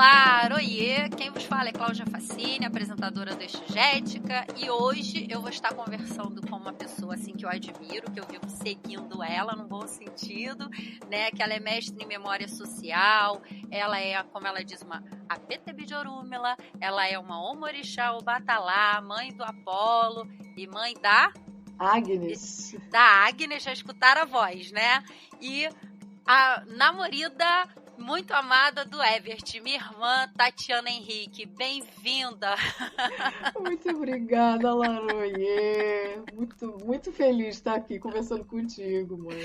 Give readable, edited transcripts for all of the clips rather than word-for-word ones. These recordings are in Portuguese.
Olá, oiê! Quem vos fala é Cláudia Facini, apresentadora do Exegética, e hoje eu vou estar conversando com uma pessoa assim que eu admiro, que eu vivo seguindo ela no bom sentido, né? Que ela é mestre em memória social, ela é, como ela diz, uma Apetebijorúmila, ela é uma Omorixá Obatalá, mãe do Apolo e mãe da Agnes. Já escutaram a voz, né? E a namorada muito amada do Evert, minha irmã Tatiana Henrique. Bem-vinda! Muito obrigada, Laroie. Muito feliz de estar aqui conversando contigo, mãe.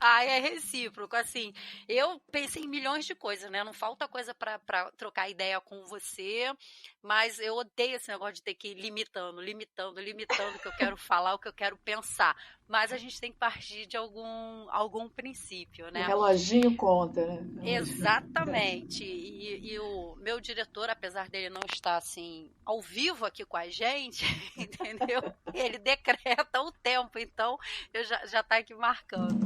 Ai, é recíproco. Assim, eu pensei em milhões de coisas, né? Não falta coisa para trocar ideia com você, mas eu odeio esse negócio de ter que ir limitando, o que eu quero falar, o que eu quero pensar. Mas a gente tem que partir de algum princípio, né? O reloginho conta, né? Exatamente. E o meu diretor, apesar dele não estar assim ao vivo aqui com a gente, entendeu? Ele decreta o tempo, então eu já tá aqui marcando.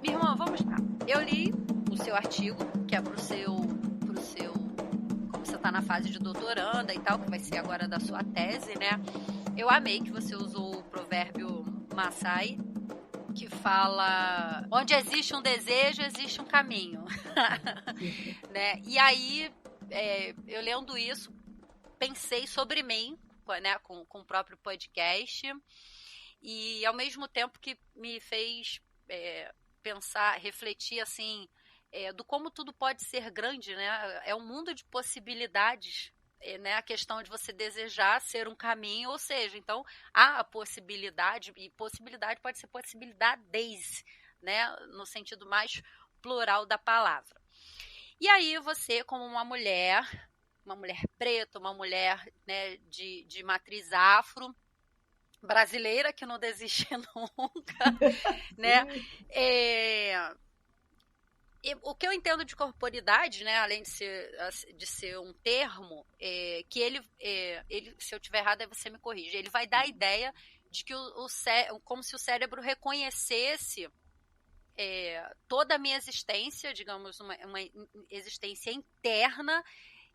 Minha irmã, vamos lá. Eu li o seu artigo, que é pro seu como você tá na fase de doutoranda e tal, que vai ser agora da sua tese, né? Eu amei que você usou o provérbio Maasai, que fala: onde existe um desejo, existe um caminho. Né? E aí, eu lendo isso, pensei sobre mim, né, com o próprio podcast, e ao mesmo tempo que me fez pensar, refletir assim, do como tudo pode ser grande, né? É um mundo de possibilidades, né? A questão de você desejar ser um caminho, ou seja, então há a possibilidade, e possibilidade pode ser possibilidades, né? No sentido mais plural da palavra. E aí você, como uma mulher preta, uma mulher, né, de matriz afro, brasileira que não desiste nunca, né? O que eu entendo de corporidade, né, além de ser um termo, que ele, se eu estiver errado, aí você me corrige, ele vai dar a ideia de que como se o cérebro reconhecesse toda a minha existência, digamos, uma existência interna,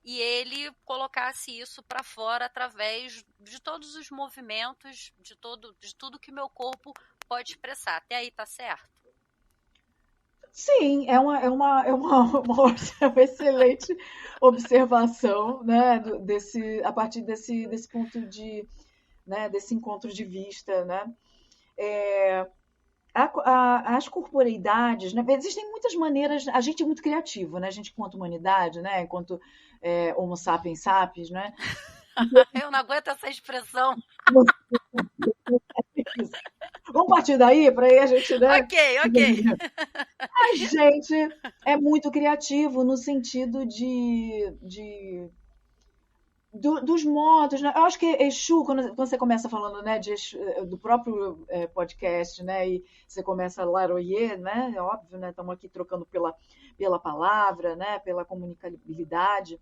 e ele colocasse isso para fora através de todos os movimentos, de tudo que meu corpo pode expressar. Até aí tá certo? Sim, é uma excelente observação, né, a partir desse ponto de, né, desse encontro de vista, né? As corporeidades, né? Existem muitas maneiras, a gente é muito criativo, né? A gente, enquanto humanidade, né? Enquanto Homo sapiens sapiens, né? Eu não aguento essa expressão. Vamos partir daí, para aí a gente, né? Ok. A gente é muito criativo no sentido dos modos, né? Eu acho que Exu, quando você começa falando, né, do próprio podcast, né, e você começa Laroyer, né, é óbvio, né, estamos aqui trocando pela palavra, né, pela comunicabilidade.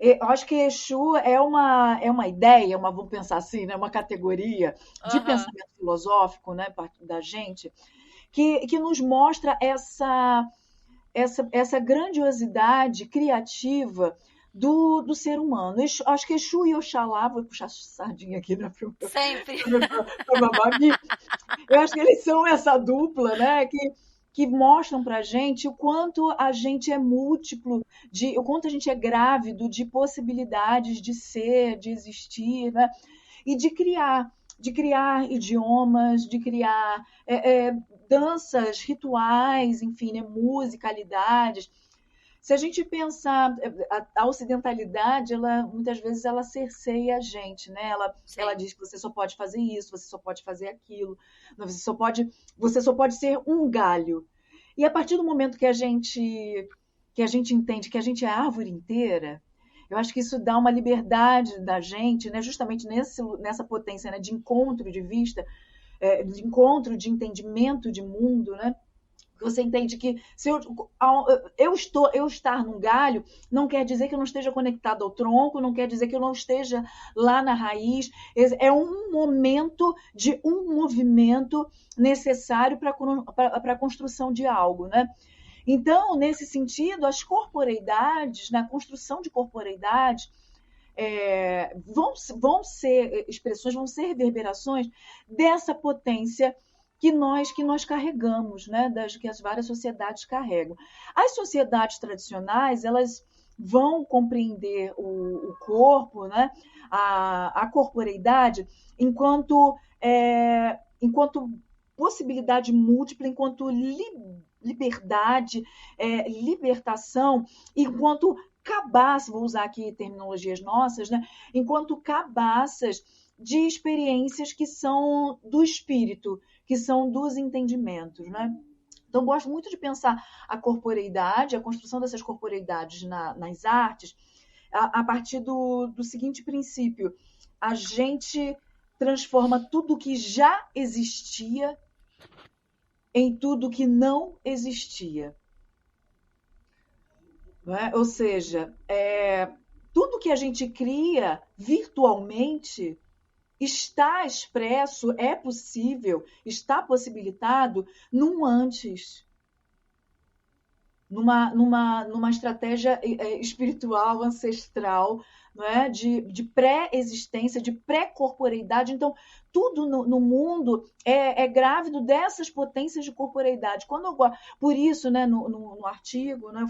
Eu acho que Exu é uma ideia, vamos pensar assim, né, uma categoria de pensamento filosófico, né, da gente, que nos mostra essa grandiosidade criativa do ser humano. Acho que Exu e Oxalá, vou puxar sardinha aqui, né? Sempre. Eu acho que eles são essa dupla, né? Que mostram para a gente o quanto a gente é múltiplo, o quanto a gente é grávido de possibilidades de ser, de existir, né? E de criar idiomas, de criar danças, rituais, enfim, né? Musicalidades. Se a gente pensar, a ocidentalidade, muitas vezes ela cerceia a gente, né? Ela diz que você só pode fazer isso, você só pode fazer aquilo, você só pode ser um galho. E a partir do momento que a gente entende que a gente é a árvore inteira, eu acho que isso dá uma liberdade da gente, né? Justamente nessa potência, né? De encontro de vista, de encontro de entendimento de mundo, né? Você entende que se eu estar num galho não quer dizer que eu não esteja conectado ao tronco, não quer dizer que eu não esteja lá na raiz. É um momento de um movimento necessário para a construção de algo, né? Então, nesse sentido, as corporeidades, na construção de corporeidades, vão ser expressões, vão ser reverberações dessa potência que nós carregamos, né? Que as várias sociedades carregam. As sociedades tradicionais, elas vão compreender o corpo, né? A corporeidade, enquanto possibilidade múltipla, enquanto liberdade, libertação, enquanto cabaças, vou usar aqui terminologias nossas, né? Enquanto cabaças de experiências que são do espírito, que são dos entendimentos, né? Então, gosto muito de pensar a corporeidade, a construção dessas corporeidades nas artes, a partir do seguinte princípio: a gente transforma tudo que já existia em tudo que não existia. Não é? Ou seja, tudo que a gente cria virtualmente está expresso, é possível, está possibilitado num antes, numa estratégia espiritual, ancestral, não é? de pré-existência, de pré-corporeidade. Então, tudo no mundo é grávido dessas potências de corporeidade. Por isso, né, no artigo, né,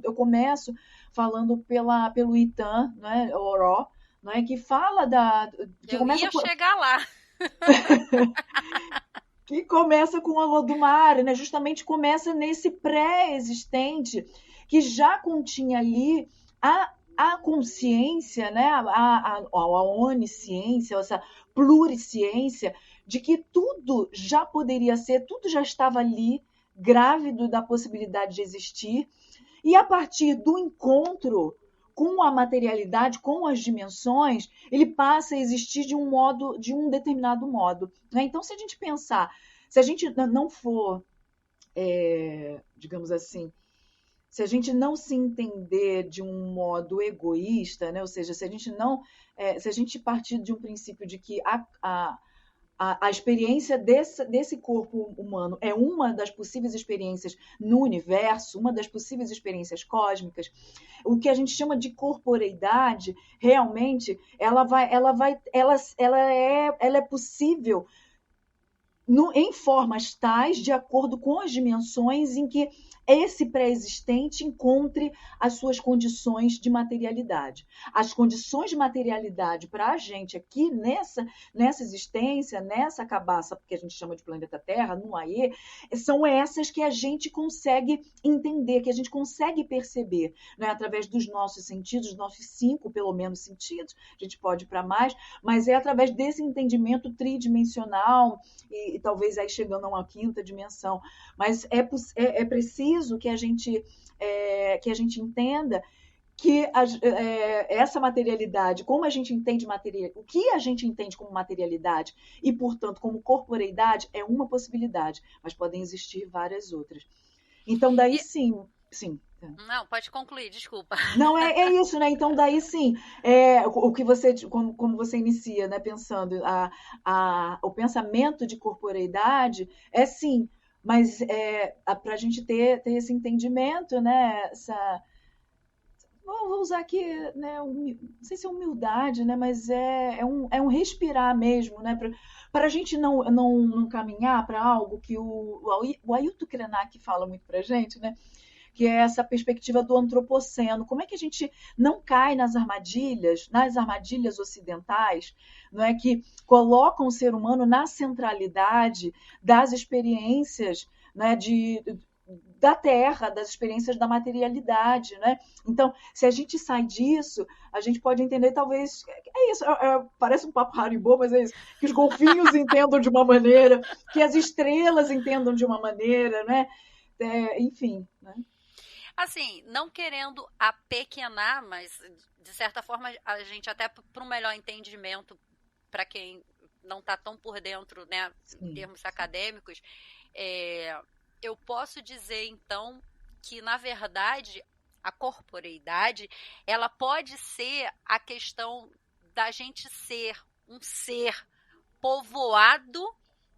eu começo falando pelo Itan, né, Oró, né, que fala que eu ia chegar lá. Que começa com a Lodumare, né? Justamente começa nesse pré-existente que já continha ali a consciência, né? a onisciência, essa pluriciência, de que tudo já poderia ser, tudo já estava ali, grávido da possibilidade de existir, e a partir do encontro com a materialidade, com as dimensões, ele passa a existir de um determinado modo. Né? Então, se a gente pensar, se a gente não for, digamos assim, se a gente não se entender de um modo egoísta, né? Ou seja, se a gente partir de um princípio de que a experiência desse corpo humano é uma das possíveis experiências no universo, uma das possíveis experiências cósmicas, o que a gente chama de corporeidade, realmente, ela é possível em formas tais, de acordo com as dimensões em que esse pré-existente encontre as suas condições de materialidade. As condições de materialidade para a gente aqui nessa existência, nessa cabaça que a gente chama de planeta Terra, no Aê, são essas que a gente consegue entender, que a gente consegue perceber, né? Através dos nossos sentidos, dos nossos 5, pelo menos, sentidos, a gente pode ir para mais, mas é através desse entendimento tridimensional e talvez aí chegando a uma quinta dimensão. Mas é preciso que a gente entenda que essa materialidade, como a gente entende o que a gente entende como materialidade e, portanto, como corporeidade, é uma possibilidade, mas podem existir várias outras. Então, daí sim. Não, pode concluir, desculpa. Não, é isso, né? Então, daí sim, o que como você inicia, né? Pensando, o pensamento de corporeidade é sim, mas para a gente ter esse entendimento, né? Vou usar aqui, né? Não sei se é humildade, né? Mas é um respirar mesmo, né? Para a gente não caminhar para algo que o Ailton Krenak fala muito para a gente, né? Que é essa perspectiva do antropoceno. Como é que a gente não cai nas armadilhas ocidentais, não é, que colocam o ser humano na centralidade das experiências, né, da Terra, das experiências da materialidade, né? Então, se a gente sai disso, a gente pode entender, talvez, é isso, parece um papo Haribo, mas é isso, que os golfinhos entendam de uma maneira, que as estrelas entendam de uma maneira, né? Enfim, né? Assim, não querendo apequenar, mas de certa forma a gente até para um melhor entendimento para quem não está tão por dentro, né, em termos acadêmicos, eu posso dizer, então, que, na verdade, a corporeidade, ela pode ser a questão da gente ser um ser povoado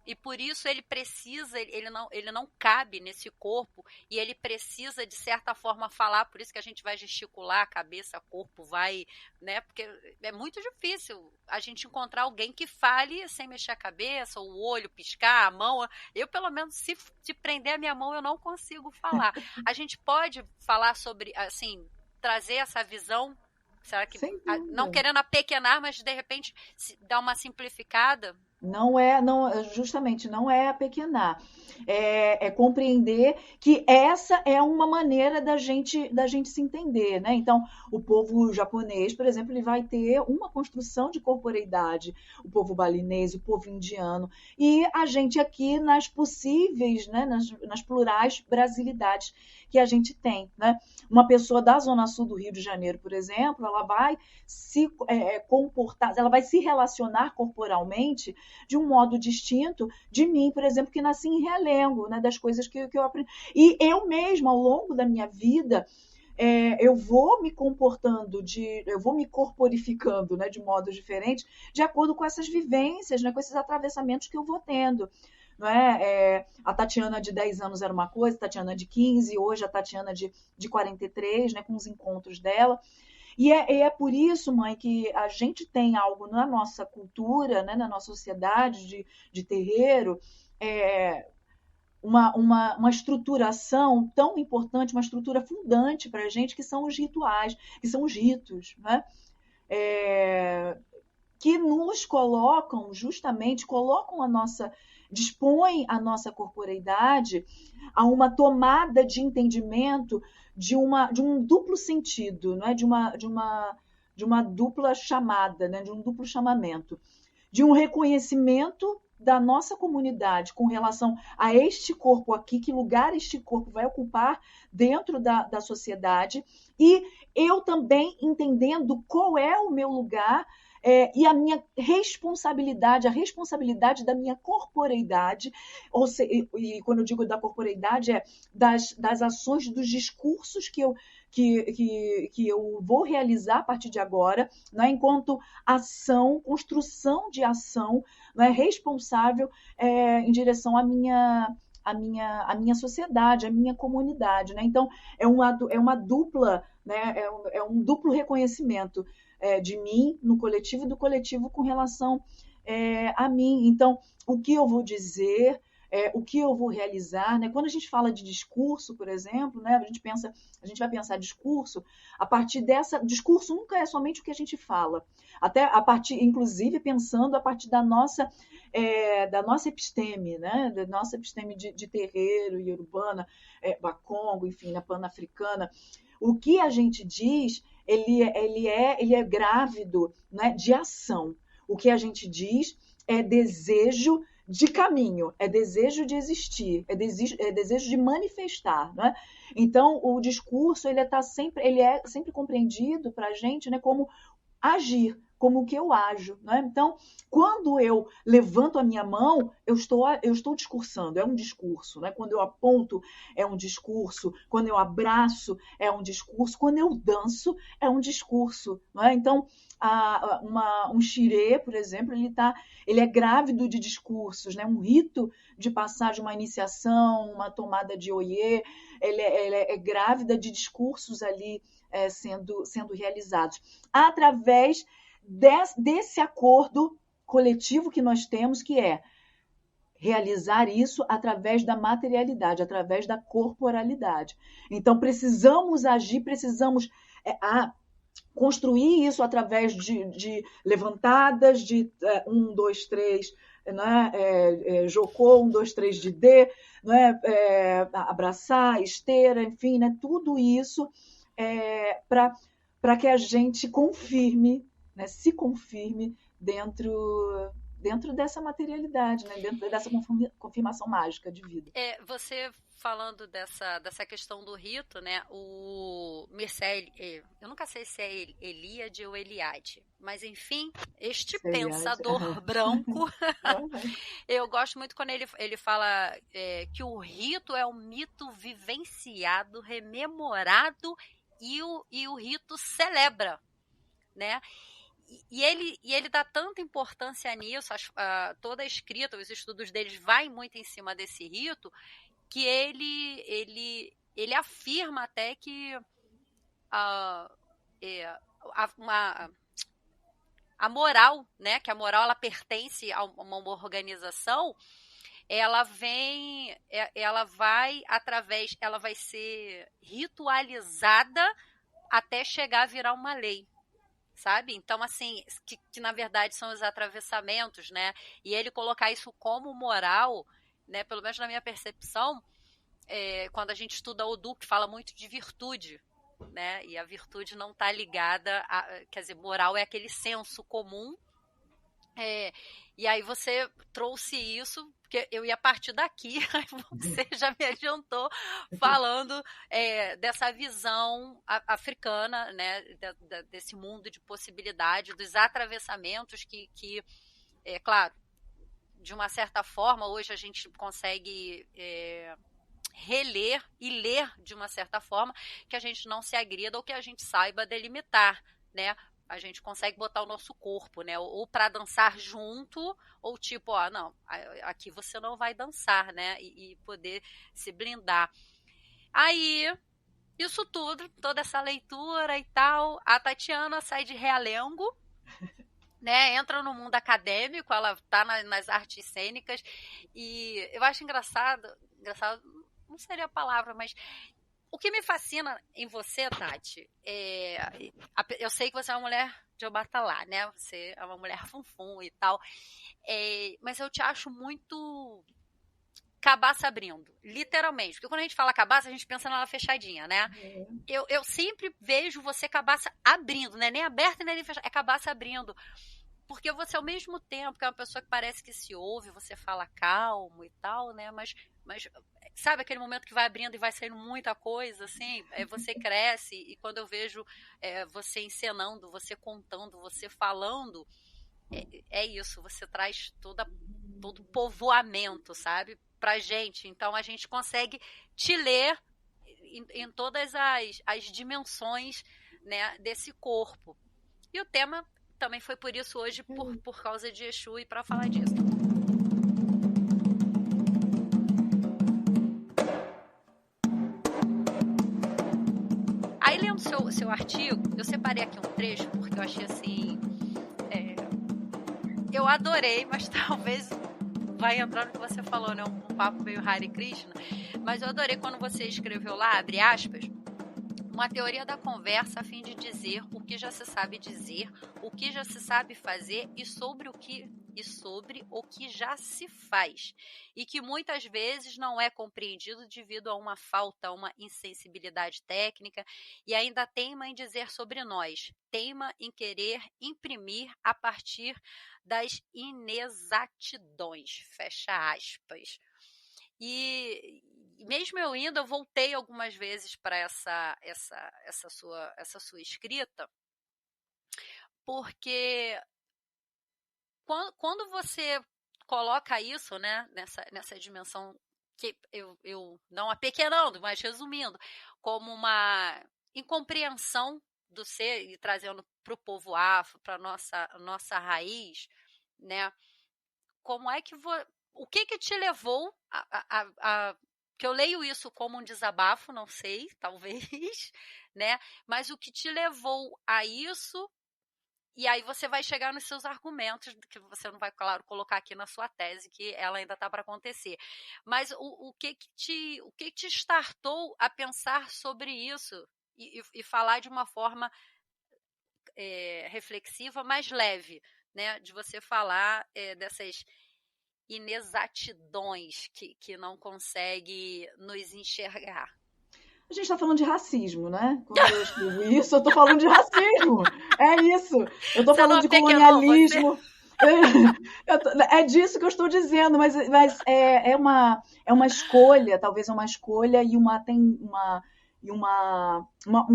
e por isso ele precisa, ele não cabe nesse corpo e ele precisa de certa forma falar, por isso que a gente vai gesticular, a cabeça, corpo vai, né? Porque é muito difícil a gente encontrar alguém que fale sem mexer a cabeça, o olho piscar, a mão. Eu, pelo menos, se prender a minha mão, eu não consigo falar. A gente pode falar sobre, assim, trazer essa visão. Será que, Sem não dúvida. querendo apequenar, mas de repente dar uma simplificada? Não, justamente, não é apequenar. É compreender que essa é uma maneira da gente se entender, né? Então, o povo japonês, por exemplo, ele vai ter uma construção de corporeidade, o povo balinês, o povo indiano, e a gente aqui nas possíveis, né, nas plurais brasilidades que a gente tem, né? Uma pessoa da Zona Sul do Rio de Janeiro, por exemplo, ela vai se comportar, ela vai se relacionar corporalmente de um modo distinto de mim, por exemplo, que nasci em Realengo, né, das coisas que eu aprendi. E eu mesma, ao longo da minha vida, eu vou me comportando, eu vou me corporificando, né, de modo diferente, de acordo com essas vivências, né, com esses atravessamentos que eu vou tendo. Não é? A Tatiana de 10 anos era uma coisa, a Tatiana de 15, hoje a Tatiana de 43, né, com os encontros dela. E é por isso, mãe, que a gente tem algo na nossa cultura, né, na nossa sociedade de terreiro, é, uma estruturação tão importante, uma estrutura fundante para a gente, que são os rituais, que são os ritos, né? É, que nos colocam, justamente, dispõem a nossa corporeidade a uma tomada de entendimento de um duplo sentido, não é? De uma dupla chamada, né? De um duplo chamamento, de um reconhecimento da nossa comunidade com relação a este corpo aqui, que lugar este corpo vai ocupar dentro da sociedade, e eu também entendendo qual é o meu lugar e a minha responsabilidade, a responsabilidade da minha corporeidade, e quando eu digo da corporeidade, das ações, dos discursos que eu vou realizar a partir de agora, né, enquanto ação, construção de ação, né, responsável em direção à minha sociedade, à minha comunidade. Né? Então, é uma dupla, né, é um duplo reconhecimento de mim no coletivo e do coletivo com relação a mim. Então, o que eu vou dizer, o que eu vou realizar, né? Quando a gente fala de discurso, por exemplo, né? A gente vai pensar discurso a partir dessa. Discurso nunca é somente o que a gente fala, até a partir, inclusive, pensando a partir da nossa episteme, né? Da nossa episteme de terreiro e urbana, bacongo, enfim, na pan-africana. O que a gente diz, ele é grávido, né, de ação. O que a gente diz é desejo de caminho, é desejo de existir, é desejo de manifestar. Né? Então, o discurso ele é sempre compreendido para a gente, né, como agir, como que eu ajo. Né? Então, quando eu levanto a minha mão, eu estou discursando, é um discurso. Né? Quando eu aponto, é um discurso. Quando eu abraço, é um discurso. Quando eu danço, é um discurso. Né? Então, um xirê, por exemplo, ele é grávido de discursos. Né? Um rito de passagem, uma iniciação, uma tomada de oiê, ele é grávida de discursos ali sendo realizados através desse acordo coletivo que nós temos, que é realizar isso através da materialidade, através da corporalidade. Então, precisamos agir, precisamos construir isso através de levantadas, de 1, 2, 3, né? Jocô, 1, 2, 3 de D, né? Abraçar, esteira, enfim, né? Tudo isso para que a gente confirme, né? Se confirme dentro dentro dessa materialidade, né? Dentro dessa confirmação mágica de vida. Você falando dessa questão do rito, né? O Mircea, eu nunca sei se é Eliade ou Eliade, mas enfim, este pensador branco, eu gosto muito quando ele fala que o rito é um mito vivenciado, rememorado e o rito celebra, né? E ele dá tanta importância nisso, toda a escrita, os estudos deles vai muito em cima desse rito, que ele afirma até que a moral, né, que a moral ela pertence a uma organização, ela vai ser ritualizada até chegar a virar uma lei. Sabe? Então, assim, que na verdade são os atravessamentos, né? E ele colocar isso como moral, né? Pelo menos na minha percepção, quando a gente estuda Odu, que fala muito de virtude, né? E a virtude não está ligada quer dizer, moral é aquele senso comum. E aí você trouxe isso, porque eu ia partir daqui, aí você já me adiantou falando dessa visão africana, né, desse mundo de possibilidade, dos atravessamentos que claro, de uma certa forma, hoje a gente consegue reler e ler de uma certa forma que a gente não se agrida ou que a gente saiba delimitar, né? A gente consegue botar o nosso corpo, né? Ou para dançar junto, ou tipo, não, aqui você não vai dançar, né? E poder se blindar. Aí, isso tudo, toda essa leitura e tal, a Tatiana sai de Realengo, né? Entra no mundo acadêmico, ela tá nas artes cênicas, e eu acho engraçado, não seria a palavra, mas o que me fascina em você, Tati, eu sei que você é uma mulher de Obatalá, né? Você é uma mulher funfun e tal, mas eu te acho muito cabaça abrindo, literalmente. Porque quando a gente fala cabaça, a gente pensa nela fechadinha, né? Eu sempre vejo você cabaça abrindo, né? Nem aberta nem fechada, é cabaça abrindo. Porque você, ao mesmo tempo, que é uma pessoa que parece que se ouve, você fala calmo e tal, né? Mas sabe aquele momento que vai abrindo e vai saindo muita coisa, assim? Você cresce e quando eu vejo você encenando, você contando, você falando, é isso, você traz todo o povoamento, sabe? Pra gente. Então, a gente consegue te ler em todas as dimensões, né, desse corpo. E o tema também foi por isso hoje, por causa de Exu e para falar disso. Aí, lendo seu artigo, eu separei aqui um trecho, porque eu achei assim... eu adorei, mas talvez vai entrar no que você falou, né? Um papo meio Hare Krishna. Mas eu adorei quando você escreveu lá, abre aspas, uma teoria da conversa a fim de dizer o que já se sabe dizer, o que já se sabe fazer e sobre o que já se faz, e que muitas vezes não é compreendido devido a uma falta, a uma insensibilidade técnica, e ainda teima em dizer sobre nós, teima em querer imprimir a partir das inexatidões, fecha aspas. E mesmo eu indo, eu voltei algumas vezes para essa sua escrita, porque quando você coloca isso, né, nessa dimensão que eu não apequenando, mas resumindo, como uma incompreensão do ser e trazendo para o povo afro, para nossa raiz, né? Como é que o que te levou que eu leio isso como um desabafo, não sei, talvez, né? Mas o que te levou a isso, e aí você vai chegar nos seus argumentos, que você não vai, claro, colocar aqui na sua tese, que ela ainda está para acontecer. Mas o que te startou a pensar sobre isso e falar de uma forma reflexiva, mais leve, né? De você falar dessas inexatidões que não consegue nos enxergar. A gente está falando de racismo, né? Quando eu escrevo isso, eu estou falando de racismo. É isso. Eu estou falando de colonialismo. É disso que eu estou dizendo, mas é uma escolha, talvez é uma escolha e um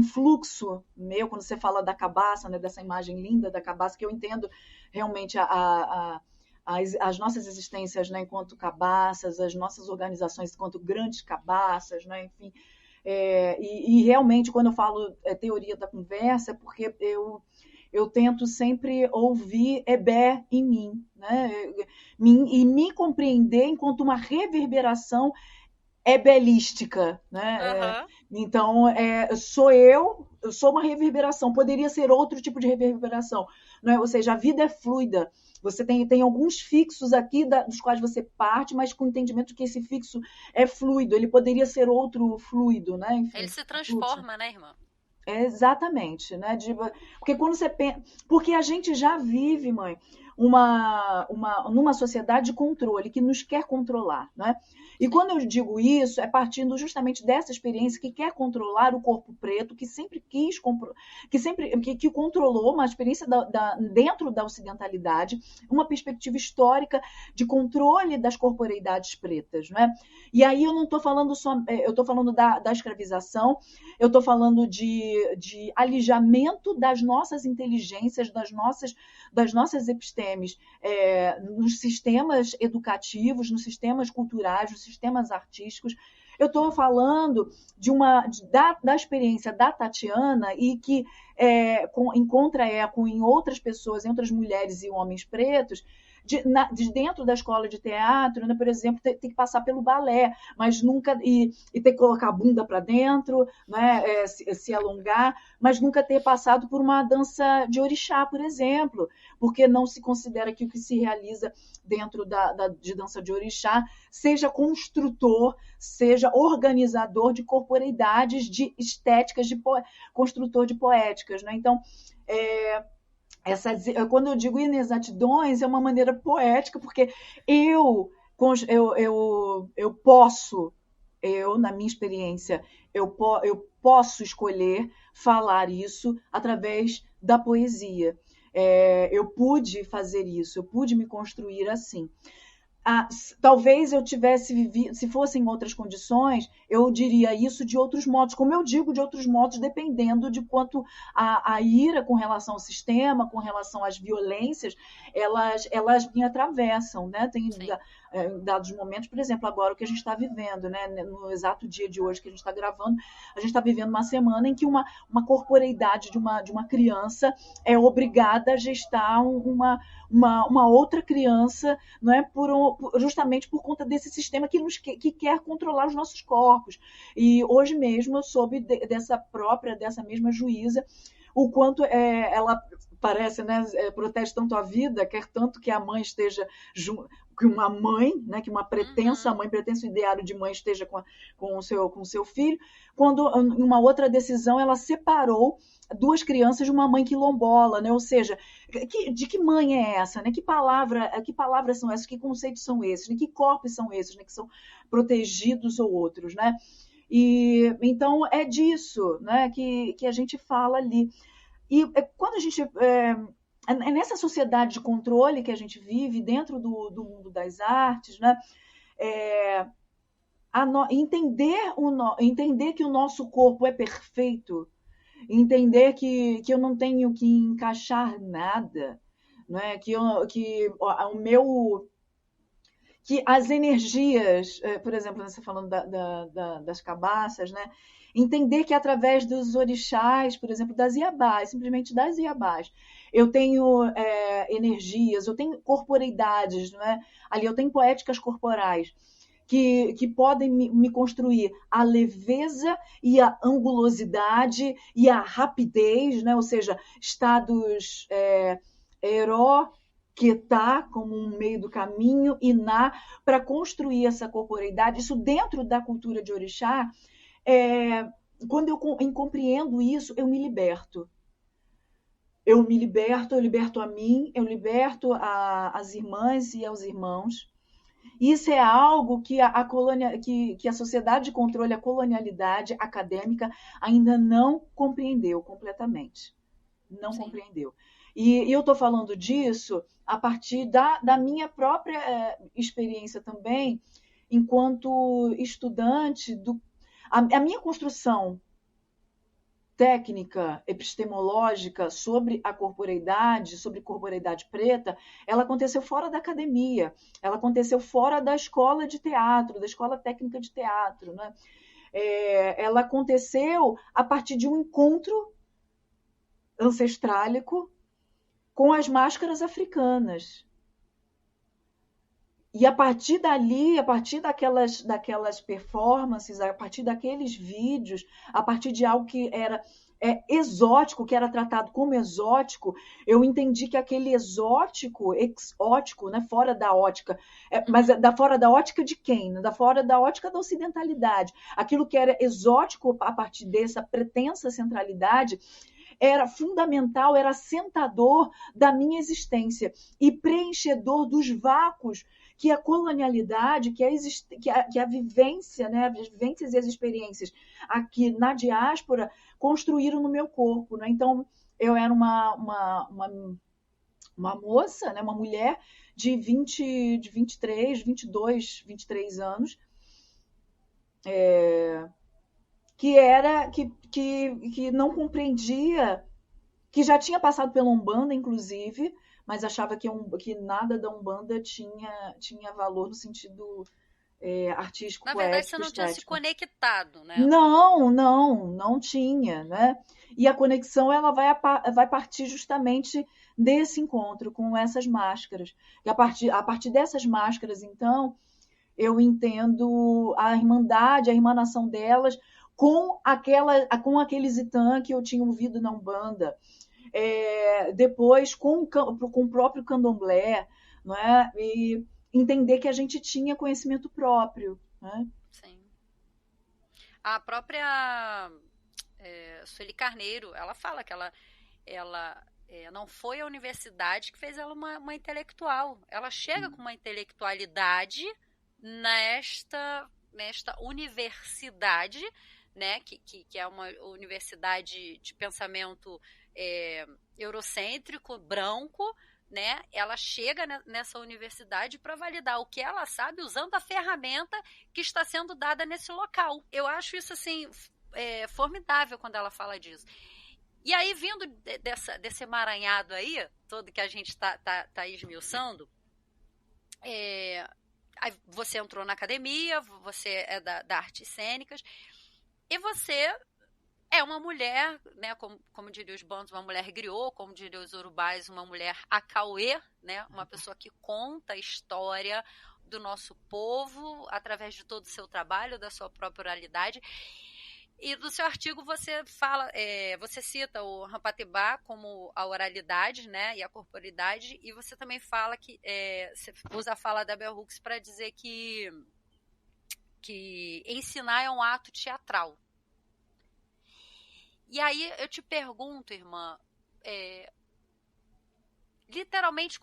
fluxo meu, quando você fala da cabaça, né, dessa imagem linda da cabaça, que eu entendo realmente as nossas existências, né, enquanto cabaças, as nossas organizações enquanto grandes cabaças, né, enfim. E realmente, quando eu falo teoria da conversa, é porque eu tento sempre ouvir Hébert em mim, né? E me compreender enquanto uma reverberação hebelística, né? Aham. Então, eu sou uma reverberação, poderia ser outro tipo de reverberação, né? Ou seja, a vida é fluida. Você tem alguns fixos aqui dos quais você parte, mas com o entendimento de que esse fixo é fluido, ele poderia ser outro fluido, né? Ele Enfim, se fluxo. transforma, né, irmã? Exatamente, né? Porque quando você pensa, porque a gente já vive, mãe, numa sociedade de controle que nos quer controlar, né? E Sim. quando eu digo isso, é partindo justamente dessa experiência que quer controlar o corpo preto, que sempre quis, que controlou uma experiência dentro da ocidentalidade, uma perspectiva histórica de controle das corporeidades pretas, né? E aí eu não estou falando só, eu estou falando da escravização, eu estou falando de alijamento das nossas inteligências, das nossas epistemes, nos sistemas educativos, nos sistemas culturais, nos sistemas artísticos. Eu estou falando da experiência da Tatiana e que encontra eco em outras pessoas, em outras mulheres e homens pretos, de dentro da escola de teatro, né, por exemplo, tem que passar pelo balé, mas nunca e ter que colocar a bunda para dentro, né, se alongar, mas nunca ter passado por uma dança de orixá, por exemplo, porque não se considera que o que se realiza dentro de dança de orixá seja construtor, seja organizador de corporeidades, de estéticas, construtor de poéticas, né? Então, quando eu digo inexatidões, é uma maneira poética, porque eu, posso, na minha experiência, eu posso escolher falar isso através da poesia. Eu pude fazer isso, eu pude me construir assim. Talvez eu tivesse vivido, se fossem outras condições, eu diria isso de outros modos, como eu digo de outros modos, dependendo de quanto a ira com relação ao sistema, com relação às violências, elas me atravessam, né? Tem Sim. dados momentos, por exemplo, agora o que a gente está vivendo, né? No exato dia de hoje que a gente está gravando, a gente está vivendo uma semana em que uma corporeidade de uma criança é obrigada a gestar uma outra criança, não é? Justamente por conta desse sistema que quer controlar os nossos corpos. E hoje mesmo eu soube dessa mesma juíza, o quanto ela parece, né, protege tanto a vida, quer tanto que a mãe esteja que uma mãe, né, que uma pretensa Uhum. mãe, pretenso ideário de mãe esteja com o seu filho, quando em uma outra decisão ela separou duas crianças de uma mãe quilombola, né? Ou seja, de que mãe é essa, né? Que palavras são essas? Que conceitos são esses? Né? Que corpos são esses, né? Que são protegidos ou outros, né? E então é disso, né? Que a gente fala ali. E quando a gente é nessa sociedade de controle que a gente vive dentro do mundo das artes, né? É, entender que o nosso corpo é perfeito, entender que eu não tenho que encaixar nada, né? Que o meu que as energias, por exemplo, você falando das cabaças, né? Entender que através dos orixás, por exemplo, das iabás, simplesmente das iabás, eu tenho energias, eu tenho corporeidades, não é? Ali eu tenho poéticas corporais que podem me construir a leveza e a angulosidade e a rapidez, né? Ou seja, estados eró, quietá como um meio do caminho, e na, para construir essa corporeidade, isso dentro da cultura de orixá, quando eu compreendo isso, eu me liberto. Eu liberto a mim, eu liberto as irmãs e aos irmãos. Isso é algo que a sociedade de controle, a colonialidade acadêmica ainda não compreendeu completamente. Não Sim. compreendeu. E eu estou falando disso a partir da minha própria experiência também, enquanto estudante, a minha construção técnica, epistemológica sobre a corporeidade, sobre corporeidade preta, ela aconteceu fora da academia, ela aconteceu fora da escola de teatro, da escola técnica de teatro, né? Ela aconteceu a partir de um encontro ancestrálico com as máscaras africanas. E a partir dali, a partir daquelas performances, a partir daqueles vídeos, a partir de algo que era exótico, que era tratado como exótico, eu entendi que aquele exótico, né, fora da ótica, mas fora da ótica de quem? Fora da ótica da ocidentalidade. Aquilo que era exótico a partir dessa pretensa centralidade era fundamental, era assentador da minha existência e preenchedor dos vácuos que a colonialidade, que a vivência, né, as vivências e as experiências aqui na diáspora construíram no meu corpo, né? Então, eu era uma moça, né, uma mulher de 23, 22, 23 anos, que não compreendia, que já tinha passado pela Umbanda, inclusive, mas achava que nada da Umbanda tinha valor no sentido artístico, Na verdade, você poético, não tinha se estético. conectado, né? Não tinha, né? E a conexão ela vai partir justamente desse encontro com essas máscaras. E a partir dessas máscaras, então, eu entendo a irmandade, a irmanação delas com aquele Zitã que eu tinha ouvido na Umbanda. Depois com o próprio candomblé, não é? E entender que a gente tinha conhecimento próprio. Né? Sim. A própria Sueli Carneiro, ela fala que ela não foi a universidade que fez ela uma intelectual. Ela chega com uma intelectualidade nesta universidade, né, que é uma universidade de pensamento eurocêntrico, branco, né? Ela chega nessa universidade para validar o que ela sabe usando a ferramenta que está sendo dada nesse local. Eu acho isso assim formidável quando ela fala disso. E aí, vindo desse emaranhado aí, todo que a gente está esmiuçando, aí você entrou na academia, você é da artes cênicas, e você é uma mulher, né, como diriam os bantos, uma mulher griot, como diriam os urubais, uma mulher acauê, né, uma pessoa que conta a história do nosso povo através de todo o seu trabalho, da sua própria oralidade. E no seu artigo você fala, você cita o Rampatibá como a oralidade, né, e a corporidade, e você também fala que você usa a fala da Bell Hooks para dizer que ensinar é um ato teatral. E aí eu te pergunto, irmã, literalmente,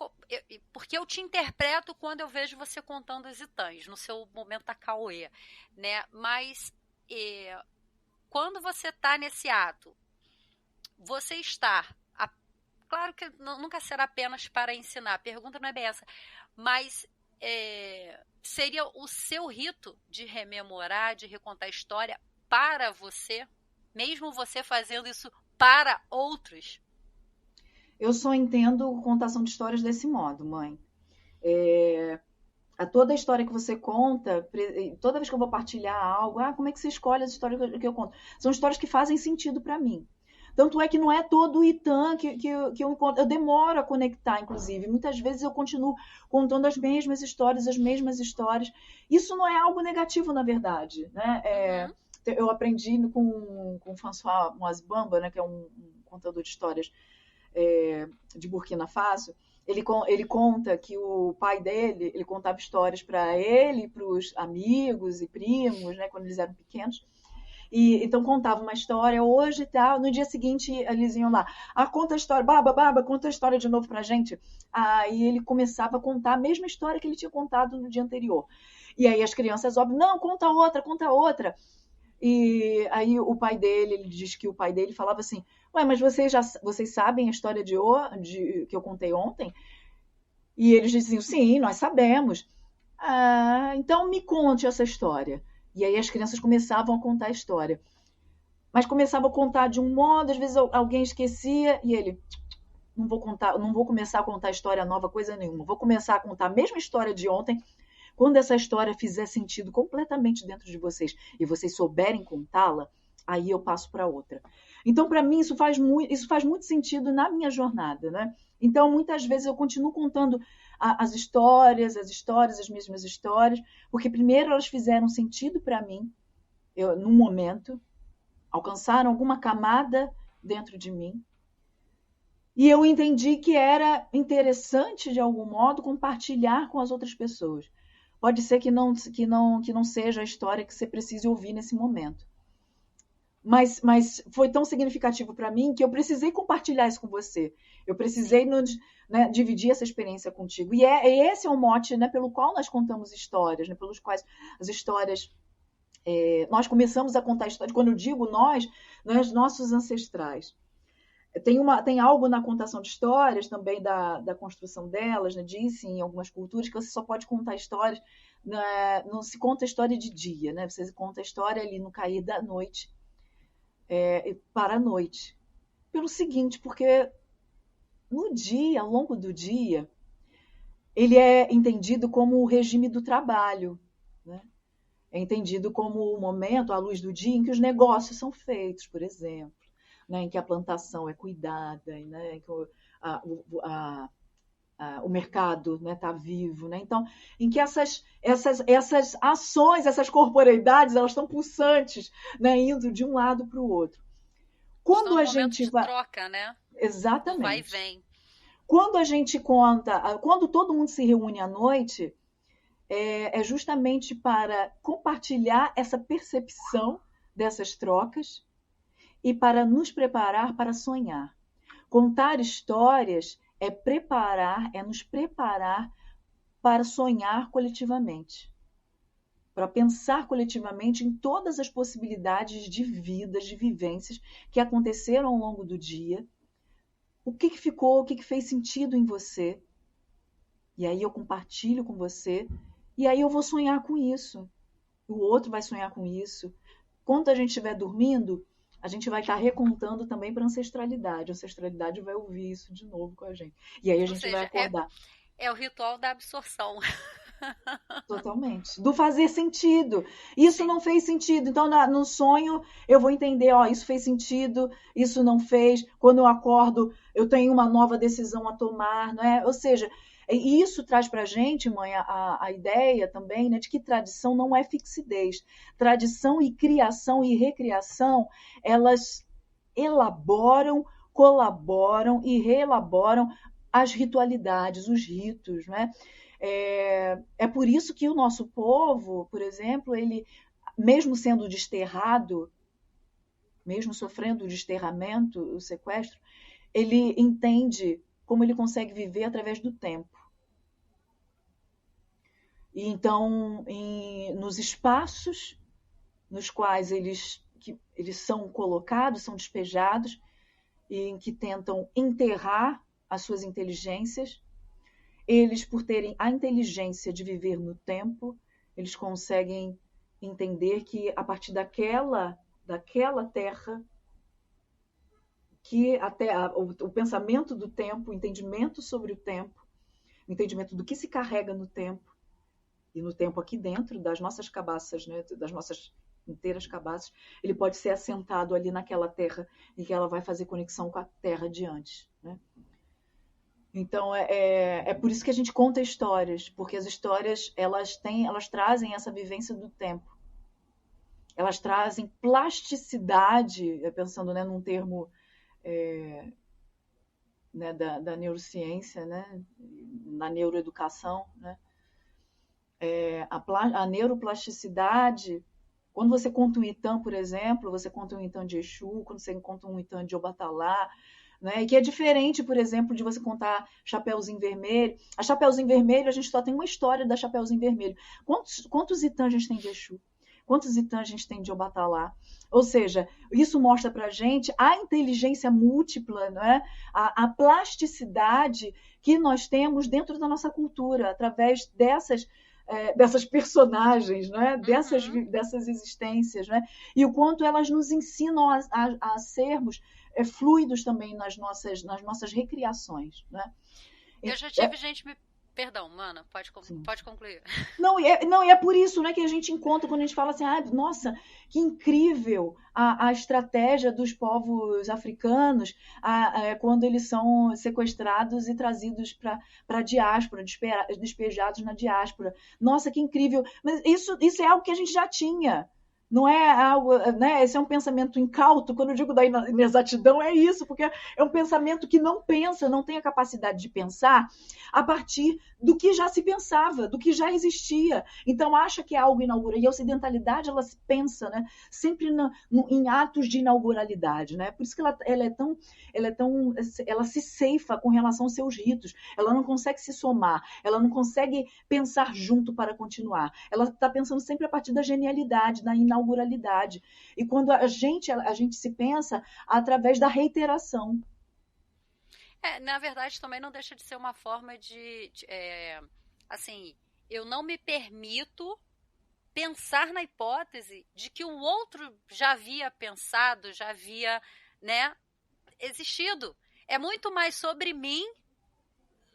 porque eu te interpreto quando eu vejo você contando os itãs, no seu momento acauê, né? Mas quando você está nesse ato, você está... Claro que nunca será apenas para ensinar, a pergunta não é bem essa, mas seria o seu rito de rememorar, de recontar a história para você, mesmo você fazendo isso para outros? Eu só entendo contação de histórias desse modo, mãe. Toda a história que você conta, toda vez que eu vou partilhar algo, como é que você escolhe as histórias que eu conto? São histórias que fazem sentido para mim. Tanto é que não é todo o Itã que eu encontro. Eu demoro a conectar, inclusive. Muitas vezes eu continuo contando as mesmas histórias. Isso não é algo negativo, na verdade. Né? Uhum. Eu aprendi com François Mwazibamba, né, que é um contador de histórias de Burkina Faso. Ele conta que o pai dele, ele contava histórias para ele, para os amigos e primos, né, quando eles eram pequenos. E então contava uma história hoje e tal, no dia seguinte eles iam lá, conta a história, Baba, conta a história de novo pra gente. Aí ele começava a contar a mesma história que ele tinha contado no dia anterior. E aí as crianças, óbvio, não, conta outra. E aí o pai dele, ele diz que o pai dele falava assim: ué, mas vocês sabem a história que eu contei ontem? E eles diziam: sim, nós sabemos. Ah, então me conte essa história. E aí as crianças começavam a contar a história. Mas começavam a contar de um modo, às vezes alguém esquecia, e ele: não vou contar, não vou começar a contar história nova, coisa nenhuma. Vou começar a contar a mesma história de ontem. Quando essa história fizer sentido completamente dentro de vocês e vocês souberem contá-la, aí eu passo para outra. Então, para mim, isso faz muito sentido na minha jornada, né? Então, muitas vezes eu continuo contando as histórias, as mesmas histórias, porque primeiro elas fizeram sentido para mim, num momento, alcançaram alguma camada dentro de mim, e eu entendi que era interessante, de algum modo, compartilhar com as outras pessoas. Pode ser que não seja a história que você precise ouvir nesse momento. Mas foi tão significativo para mim que eu precisei compartilhar isso com você. Eu precisei dividir essa experiência contigo. E esse é o mote, né, pelo qual nós contamos histórias, né, pelos quais as histórias... nós começamos a contar histórias. Quando eu digo nós, nossos ancestrais. Tem algo na contação de histórias, também da construção delas, né? Diz em algumas culturas que você só pode contar histórias, não se conta história de dia, né? Você conta a história ali no cair da noite, para a noite. Pelo seguinte, porque no dia, ao longo do dia, ele é entendido como o regime do trabalho, né? É entendido como o momento, à luz do dia, em que os negócios são feitos, por exemplo. Né, em que a plantação é cuidada, né, em que o mercado está, né, vivo. Né? Então, em que essas ações, essas corporeidades, elas estão pulsantes, né, indo de um lado para o outro. Quando a gente vai... troca, né? Exatamente. Vai e vem. Quando a gente conta, quando todo mundo se reúne à noite, é justamente para compartilhar essa percepção dessas trocas, e para nos preparar para sonhar. Contar histórias é nos preparar para sonhar coletivamente, para pensar coletivamente em todas as possibilidades de vidas, de vivências que aconteceram ao longo do dia, o que ficou, o que fez sentido em você, e aí eu compartilho com você, e aí eu vou sonhar com isso, o outro vai sonhar com isso. Quando a gente estiver dormindo, a gente vai estar recontando também para a ancestralidade. A ancestralidade vai ouvir isso de novo com a gente. E aí a gente vai acordar. É o ritual da absorção. Totalmente. Do fazer sentido. Isso não fez sentido. Então, no sonho, eu vou entender, isso fez sentido, isso não fez. Quando eu acordo, eu tenho uma nova decisão a tomar, não é? Ou seja, e isso traz para a gente, mãe, a ideia também, né, de que tradição não é fixidez. Tradição e criação e recriação, elas elaboram, colaboram e reelaboram as ritualidades, os ritos, né? É por isso que o nosso povo, por exemplo, ele, mesmo sendo desterrado, mesmo sofrendo o desterramento, o sequestro, ele entende como ele consegue viver através do tempo. E então, nos espaços nos quais eles são colocados, são despejados, e em que tentam enterrar as suas inteligências, eles, por terem a inteligência de viver no tempo, eles conseguem entender que a partir daquela terra, que o pensamento do tempo, o entendimento sobre o tempo, o entendimento do que se carrega no tempo, e no tempo aqui dentro das nossas cabaças, né, das nossas inteiras cabaças, ele pode ser assentado ali naquela terra e que ela vai fazer conexão com a terra de antes, né? Então, é por isso que a gente conta histórias, porque as histórias elas trazem essa vivência do tempo. Elas trazem plasticidade, pensando, né, num termo né, da neurociência, né, na neuroeducação, né? A neuroplasticidade, quando você conta um Itam, por exemplo, você conta um Itam de Exu, quando você conta um Itam de Obatalá, né, e que é diferente, por exemplo, de você contar Chapeuzinho Vermelho. A Chapeuzinho Vermelho, a gente só tem uma história da Chapeuzinho Vermelho. Quantos Itãs a gente tem de Exu? Quantos Itãs a gente tem de Obatalá? Ou seja, isso mostra para a gente a inteligência múltipla, né? A plasticidade que nós temos dentro da nossa cultura, através dessas personagens, né? Dessas existências, né? E o quanto elas nos ensinam a sermos fluidos também nas nossas recriações, né? Eu já tive gente me... Perdão, Mana, pode concluir. Não, é por isso, né, que a gente encontra quando a gente fala assim, nossa, que incrível a estratégia dos povos africanos quando eles são sequestrados e trazidos para a diáspora, despejados na diáspora. Nossa, que incrível. Mas isso é algo que a gente já tinha. Não é algo, né? Esse é um pensamento incauto. Quando eu digo da inexatidão, é isso, porque é um pensamento que não pensa, não tem a capacidade de pensar a partir do que já se pensava, do que já existia. Então, acha que é algo inaugural. E a ocidentalidade, ela se pensa, né? Sempre em atos de inauguralidade, né? Por isso que ela se ceifa com relação aos seus ritos. Ela não consegue se somar, ela não consegue pensar junto para continuar. Ela está pensando sempre a partir da genialidade, da inauguralidade. E quando a gente se pensa através da reiteração. Na verdade, também não deixa de ser uma forma assim, eu não me permito pensar na hipótese de que o outro já havia pensado, já havia, né, existido. É muito mais sobre mim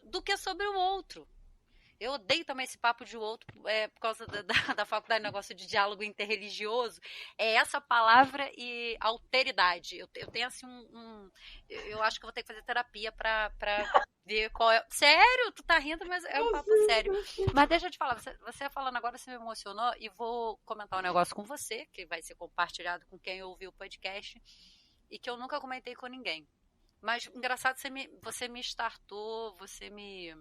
do que sobre o outro. Eu odeio também esse papo de outro por causa da faculdade, negócio de diálogo interreligioso. É essa palavra e alteridade. Eu tenho assim eu acho que eu vou ter que fazer terapia pra ver qual é. Sério? Tu tá rindo, mas é um papo sério. Mas deixa eu te falar, você falando agora, você me emocionou e vou comentar um negócio com você, que vai ser compartilhado com quem ouviu o podcast e que eu nunca comentei com ninguém. Mas engraçado, você me startou, você me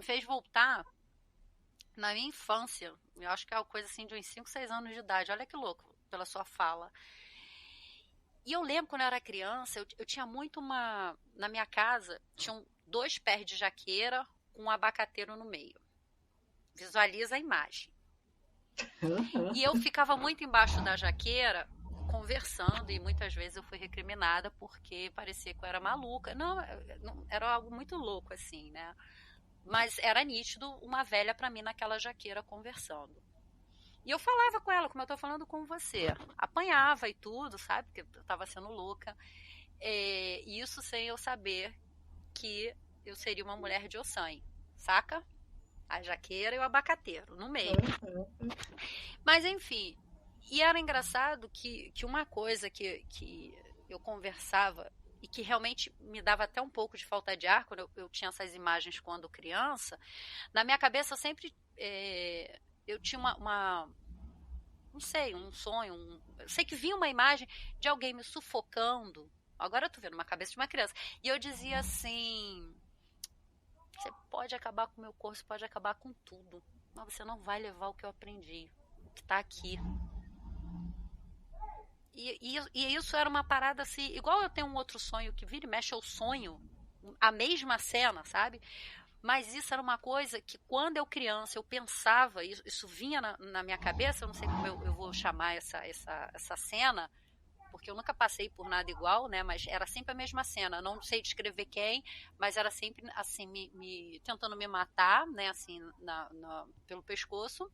fez voltar na minha infância. Eu acho que é uma coisa assim de uns 5, 6 anos de idade. Olha que louco, pela sua fala. E eu lembro quando eu era criança, eu tinha muito na minha casa, tinham 2 pés de jaqueira com um abacateiro no meio. Visualiza a imagem. E eu ficava muito embaixo da jaqueira conversando, e muitas vezes eu fui recriminada porque parecia que eu era maluca. Não, era algo muito louco assim, né? Mas era nítido uma velha pra mim naquela jaqueira conversando. E eu falava com ela, como eu tô falando com você. Apanhava e tudo, sabe? Porque eu tava sendo louca. E isso sem eu saber que eu seria uma mulher de Ossanha, saca? A jaqueira e o abacateiro, no meio. Mas enfim, e era engraçado que uma coisa que eu conversava e que realmente me dava até um pouco de falta de ar quando eu tinha essas imagens quando criança, na minha cabeça eu sempre eu tinha não sei, um sonho, eu sei que vinha uma imagem de alguém me sufocando. Agora eu tô vendo uma cabeça de uma criança. E eu dizia assim, você pode acabar com o meu corpo, você pode acabar com tudo, mas você não vai levar o que eu aprendi, o que tá aqui. E isso era uma parada assim, igual eu tenho um outro sonho que vira e mexe, eu sonho a mesma cena, sabe? Mas isso era uma coisa que quando eu criança eu pensava, isso vinha na minha cabeça, eu não sei como eu vou chamar essa cena, porque eu nunca passei por nada igual, né? Mas era sempre a mesma cena, eu não sei descrever quem, mas era sempre assim, tentando me matar, né? Assim, pelo pescoço.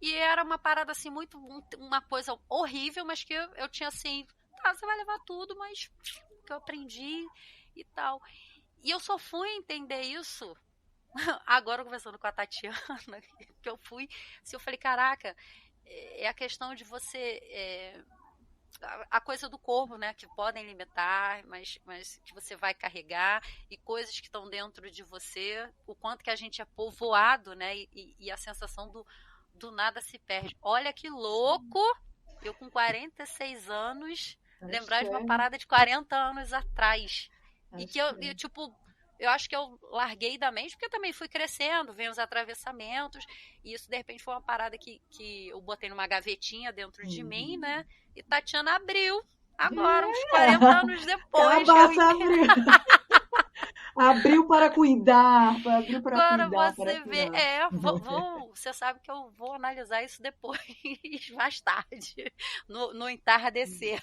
E era uma parada assim, uma coisa horrível, mas que eu tinha assim, tá, você vai levar tudo, mas que eu aprendi e tal. E eu só fui entender isso agora conversando com a Tatiana, que eu falei, caraca, é a questão de você, a coisa do corpo, né, que podem limitar, mas que você vai carregar, e coisas que estão dentro de você, o quanto que a gente é povoado, né, e a sensação do nada se perde. Olha que louco, eu com 46 anos, lembrar de uma parada de 40 anos atrás. E que eu tipo, eu acho que eu larguei da mente, porque eu também fui crescendo, vendo os atravessamentos, e isso de repente foi uma parada que eu botei numa gavetinha dentro de mim, né? E Tatiana abriu, agora, uns 40 anos depois. Abriu. Abriu para cuidar, abriu para Agora cuidar, para você vê, cuidar. você sabe que eu vou analisar isso depois, mais tarde, no entardecer.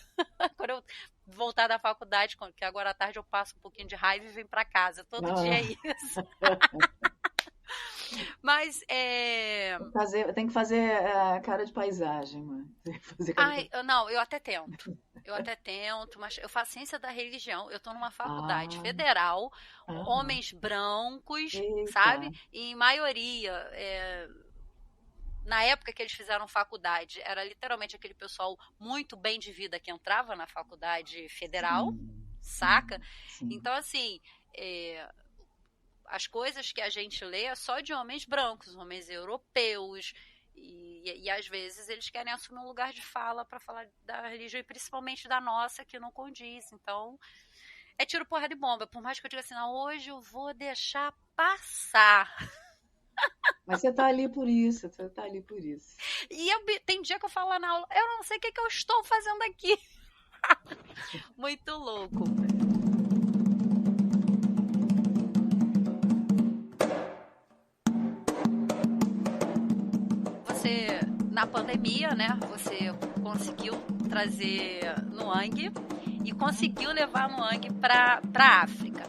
Quando eu voltar da faculdade, que agora à tarde eu passo um pouquinho de raiva e venho para casa. Todo dia é Ah, isso. Mas tem que fazer cara de paisagem, mano. Tem que fazer cara de ai, paisagem. não, eu até tento. Eu até tento, mas eu faço ciência da religião. Eu tô numa faculdade Ah, federal, aham. homens brancos, Eita. sabe? E em maioria, na época que eles fizeram faculdade, era literalmente aquele pessoal muito bem de vida que entrava na faculdade federal, Sim, saca? sim, sim. Então, assim, as coisas que a gente lê é só de homens brancos, homens europeus, e às vezes eles querem assumir um lugar de fala para falar da religião, e principalmente da nossa, que não condiz. Então, é tiro, porra de bomba. Por mais que eu diga assim, não, hoje eu vou deixar passar. Mas você tá ali por isso, você tá ali por isso. E tem dia que eu falo lá na aula, eu não sei o que eu estou fazendo aqui. Muito louco. Você, na pandemia, né, você conseguiu trazer Nuang e conseguiu levar Nuang para África.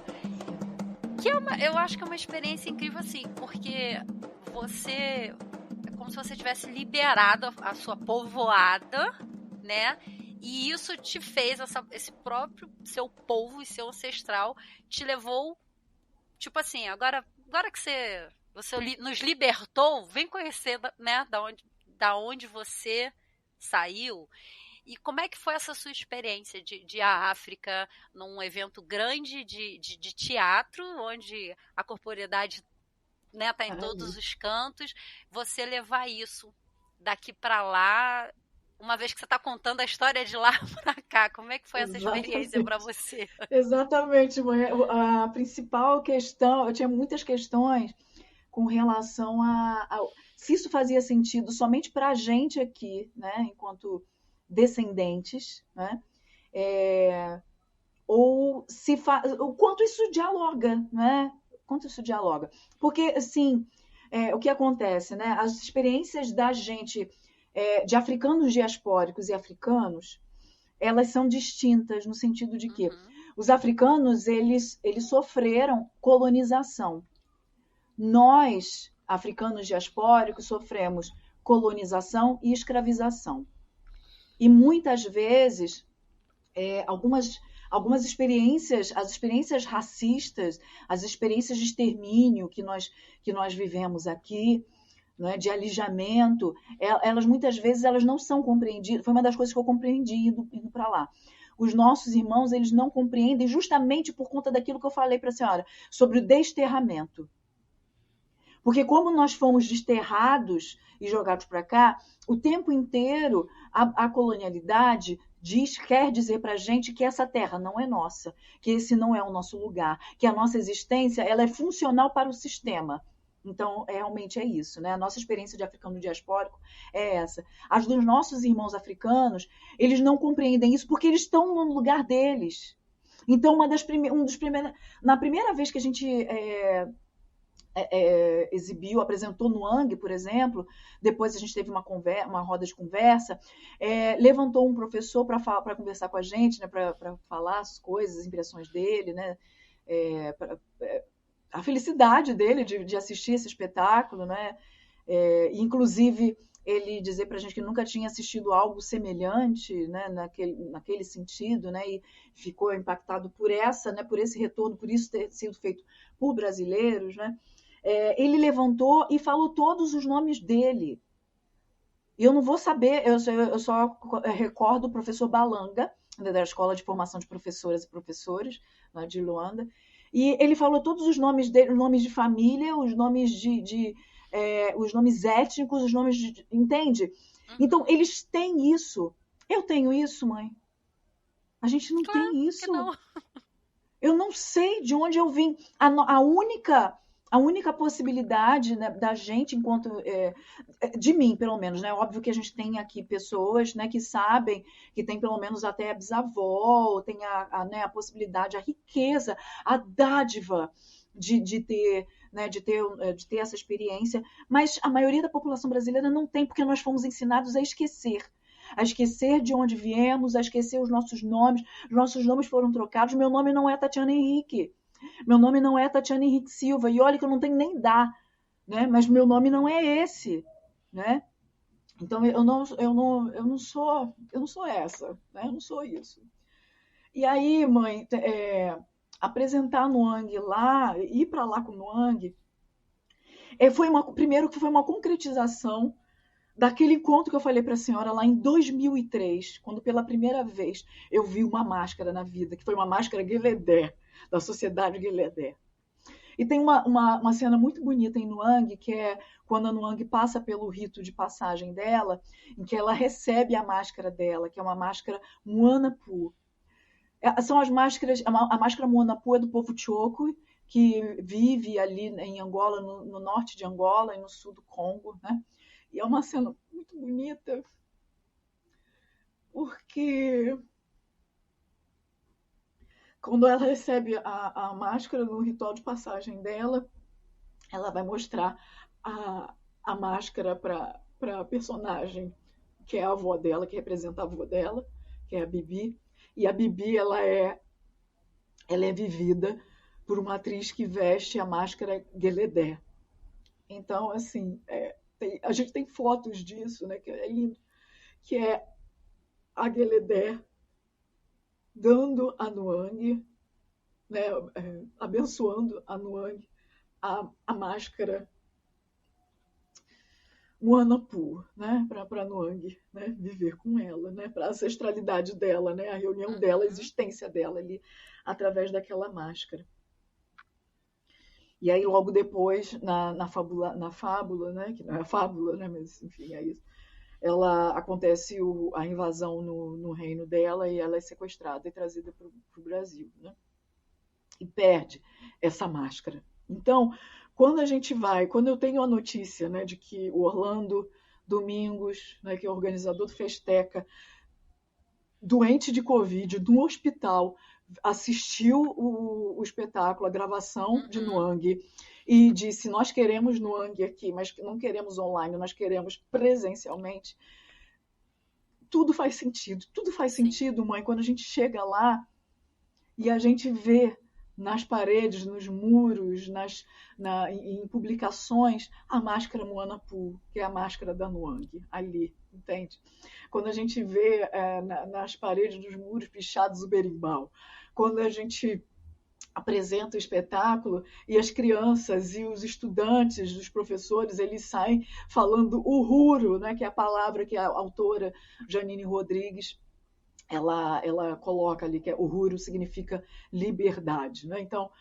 Que eu acho que é uma experiência incrível, assim, porque você é como se você tivesse liberado a sua povoada, né? E isso te fez, esse próprio seu povo e seu ancestral te levou, tipo assim, agora que você nos libertou, vem conhecer, né, da onde você saiu. E como é que foi essa sua experiência de ir à África num evento grande de teatro, onde a corporeidade, né, tá em Tá todos ali. os cantos, você levar isso daqui para lá, uma vez que você está contando a história de lá para cá, como é que foi essa experiência para Exatamente. você? Exatamente, mãe. A principal questão, eu tinha muitas questões com relação se isso fazia sentido somente para a gente aqui, né, enquanto descendentes, né, ou o quanto isso dialoga, né? Quanto isso dialoga. Porque, assim, o que acontece, né? As experiências da gente, de africanos diaspóricos e africanos, elas são distintas no sentido de que Uhum, os africanos, eles sofreram colonização. Nós, africanos diaspóricos, sofremos colonização e escravização. E muitas vezes algumas experiências, as experiências racistas, as experiências de extermínio que nós vivemos aqui, né, de alijamento, elas muitas vezes elas não são compreendidas. Foi uma das coisas que eu compreendi indo para lá. Os nossos irmãos, eles não compreendem justamente por conta daquilo que eu falei para a senhora, sobre o desterramento. Porque como nós fomos desterrados e jogados para cá, o tempo inteiro a colonialidade quer dizer para a gente que essa terra não é nossa, que esse não é o nosso lugar, que a nossa existência ela é funcional para o sistema. Então, realmente é isso, né? A nossa experiência de africano diaspórico é essa. As dos nossos irmãos africanos, eles não compreendem isso porque eles estão no lugar deles. Então, na primeira vez que a gente exibiu, apresentou no ANG, por exemplo, depois a gente teve uma roda de conversa, levantou um professor para conversar com a gente, né, para falar as coisas, as impressões dele, né, a felicidade dele de assistir esse espetáculo, né, inclusive ele dizer para a gente que nunca tinha assistido algo semelhante, né, naquele sentido, né, e ficou impactado por esse retorno, por isso ter sido feito por brasileiros, né. Ele levantou e falou todos os nomes dele. E eu não vou saber, eu só recordo o professor Balanga, da Escola de Formação de Professoras e Professores, lá de Luanda, e ele falou todos os nomes dele, os nomes de família, os nomes os nomes étnicos, os nomes entende? Então, uhum. eles têm isso. Eu tenho isso, mãe. A gente não Claro tem que isso. não. Eu não sei de onde eu vim. A única A única possibilidade, né, da gente, enquanto de mim, pelo menos, né? Óbvio que a gente tem aqui pessoas, né, que sabem, que tem pelo menos até a bisavó, tem né, a possibilidade, a riqueza, a dádiva de ter, né, de ter essa experiência, mas a maioria da população brasileira não tem, porque nós fomos ensinados a esquecer de onde viemos, a esquecer os nossos nomes foram trocados. Meu nome não é Tatiana Henrique. Meu nome não é Tatiana Henrique Silva, e olha que eu não tenho nem dá, né? Mas meu nome não é esse, né? Então eu não sou essa, né? Eu não sou isso. E aí, mãe, apresentar Nuang lá, ir para lá com Nuang, primeiro que foi uma concretização daquele encontro que eu falei para a senhora lá em 2003, quando pela primeira vez eu vi uma máscara na vida, que foi uma máscara Gueledé, da Sociedade Gueledé. E tem uma cena muito bonita em Nuang, que é quando a Nuang passa pelo rito de passagem dela, em que ela recebe a máscara dela, que é uma máscara Muanapu. São as máscaras, a máscara Muanapu é do povo Choco, que vive ali em Angola, no norte de Angola e no sul do Congo, né? E é uma cena muito bonita, porque quando ela recebe a máscara no ritual de passagem dela, ela vai mostrar a máscara para a personagem, que é a avó dela, que representa a avó dela, que é a Bibi. E a Bibi, ela é vivida por uma atriz que veste a máscara Gueledé. Então, assim, a gente tem fotos disso, né, que é lindo, que é a Gueledé dando a Nuang, né, abençoando a Nuang, a máscara Muanapu, né, para Nuang, né, viver com ela, né, para a ancestralidade dela, né, a reunião dela, a existência dela ali, através daquela máscara. E aí, logo depois, na fábula, né, que não é fábula, né, mas enfim, é isso, acontece a invasão no reino dela e ela é sequestrada e trazida para o Brasil, né, e perde essa máscara. Então, quando eu tenho a notícia, né, de que o Orlando Domingos, né, que é o organizador do Festeca, doente de Covid, no hospital, assistiu o espetáculo, a gravação de Nuang, e disse: nós queremos Nuang aqui, mas não queremos online, nós queremos presencialmente. Tudo faz sentido, mãe, quando a gente chega lá e a gente vê nas paredes, nos muros, em publicações, a máscara Muanapu, que é a máscara da Nuang, ali, entende? Quando a gente vê nas paredes dos muros pichados o berimbau, quando a gente apresenta o espetáculo e as crianças e os estudantes, os professores, eles saem falando uhuru, né, que é a palavra que a autora Janine Rodrigues ela coloca ali que Uhuru significa liberdade, né? Então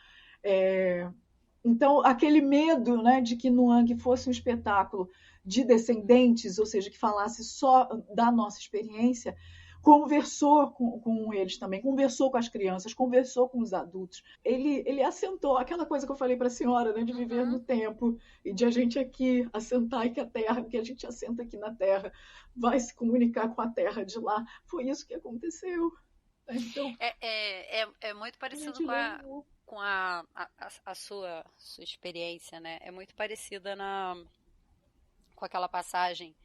aquele medo, né, de que Nuang fosse um espetáculo de descendentes, ou seja, que falasse só da nossa experiência, conversou com eles também, conversou com as crianças, conversou com os adultos. Ele assentou aquela coisa que eu falei para a senhora, né, de viver no tempo e de a gente aqui assentar e que a terra, que a gente assenta aqui na terra, vai se comunicar com a terra de lá. Foi isso que aconteceu. Então, é muito parecido com a sua experiência, né? É muito parecida com aquela passagem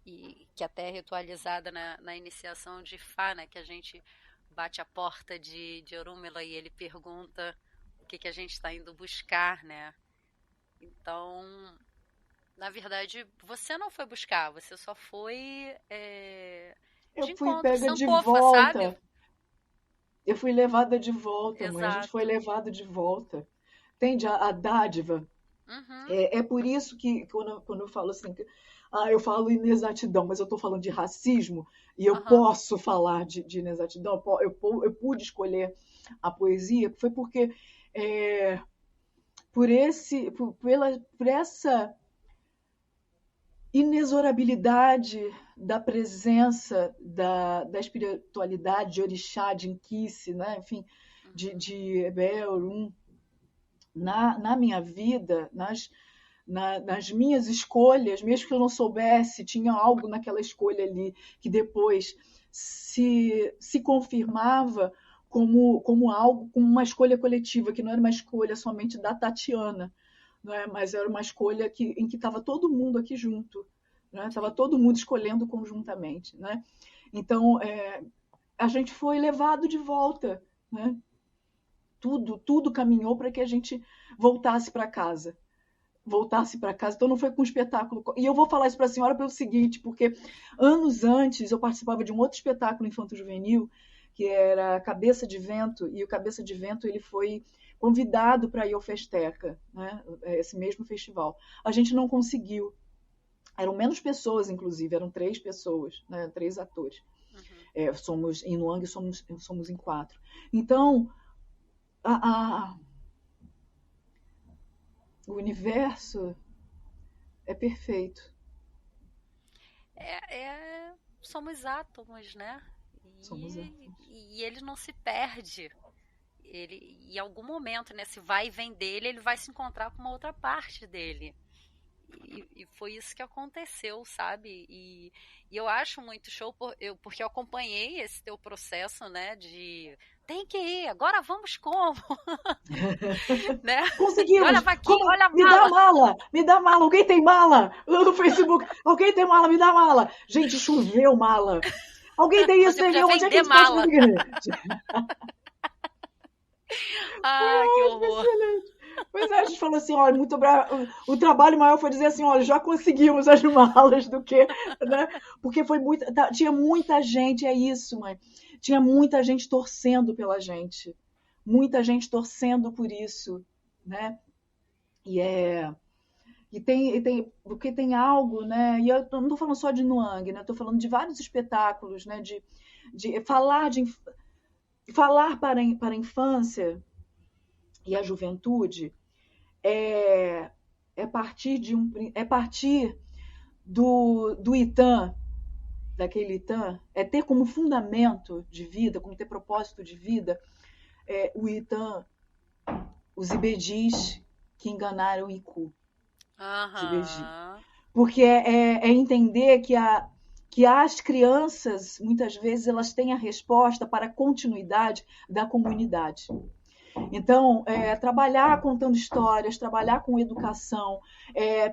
e que até é ritualizada na iniciação de Fá, né? Que a gente bate a porta de Orúmila e ele pergunta o que a gente está indo buscar, né? Então, na verdade, você não foi buscar, você só foi eu de fui encontro, pega de sankofa, sabe? volta. Eu fui levada de volta, mãe. A gente foi Exato. levado de volta. Entende? A dádiva. Uhum, É por isso que, quando eu falo assim, eu falo inexatidão, mas eu estou falando de racismo, e eu uhum. posso falar de inexatidão, eu pude escolher a poesia, foi porque por essa inexorabilidade da presença da espiritualidade de Orixá, de Inquice, né? Enfim, de Ebé, Orum, na minha vida, nas minhas escolhas, mesmo que eu não soubesse, tinha algo naquela escolha ali que depois se confirmava como algo, como uma escolha coletiva, que não era uma escolha somente da Tatiana, não é? Mas era uma escolha em que estava todo mundo aqui junto, né? Estava todo mundo escolhendo conjuntamente, né? Então, a gente foi levado de volta, né? Tudo caminhou para que a gente voltasse para casa. Então não foi com um espetáculo. E eu vou falar isso para a senhora pelo seguinte, porque anos antes eu participava de um outro espetáculo infanto-juvenil, que era Cabeça de Vento, e o Cabeça de Vento ele foi convidado para ir ao Festeca, né? Esse mesmo festival. A gente não conseguiu. Eram menos pessoas, inclusive, eram 3 pessoas, né? 3 atores. Somos em Nuang somos em 4. Então, o universo é perfeito. Somos átomos, né? Somos átomos. E ele não se perde. Ele, em algum momento, nesse vai e vem dele, ele vai se encontrar com uma outra parte dele. E foi isso que aconteceu, sabe? E eu acho muito show porque eu acompanhei esse teu processo, né? De tem que ir, agora vamos como? Né? Conseguimos! Olha, Vaquinha, olha a me mala! dá mala! Me dá mala! Alguém tem mala? No Facebook, alguém tem mala? Me dá mala! Gente, choveu mala! Alguém tem isso? Tem? Onde é que a gente mala? Que horror! Pois é, a gente falou assim, olha, muito bravo. O trabalho maior foi dizer assim, olha, já conseguimos as malas do que, né? Porque tinha muita gente, é isso, mãe. Tinha muita gente torcendo pela gente. Muita gente torcendo por isso, né? Porque tem algo, né? E eu não estou falando só de Nuang, né? Estou falando de vários espetáculos, né? De falar para a infância e a juventude é partir do Itan, daquele Itan, é ter como fundamento de vida, como ter propósito de vida, o Itan, os ibedis que enganaram Iku. Porque é entender que as crianças, muitas vezes, elas têm a resposta para a continuidade da comunidade. Então, trabalhar contando histórias, trabalhar com educação,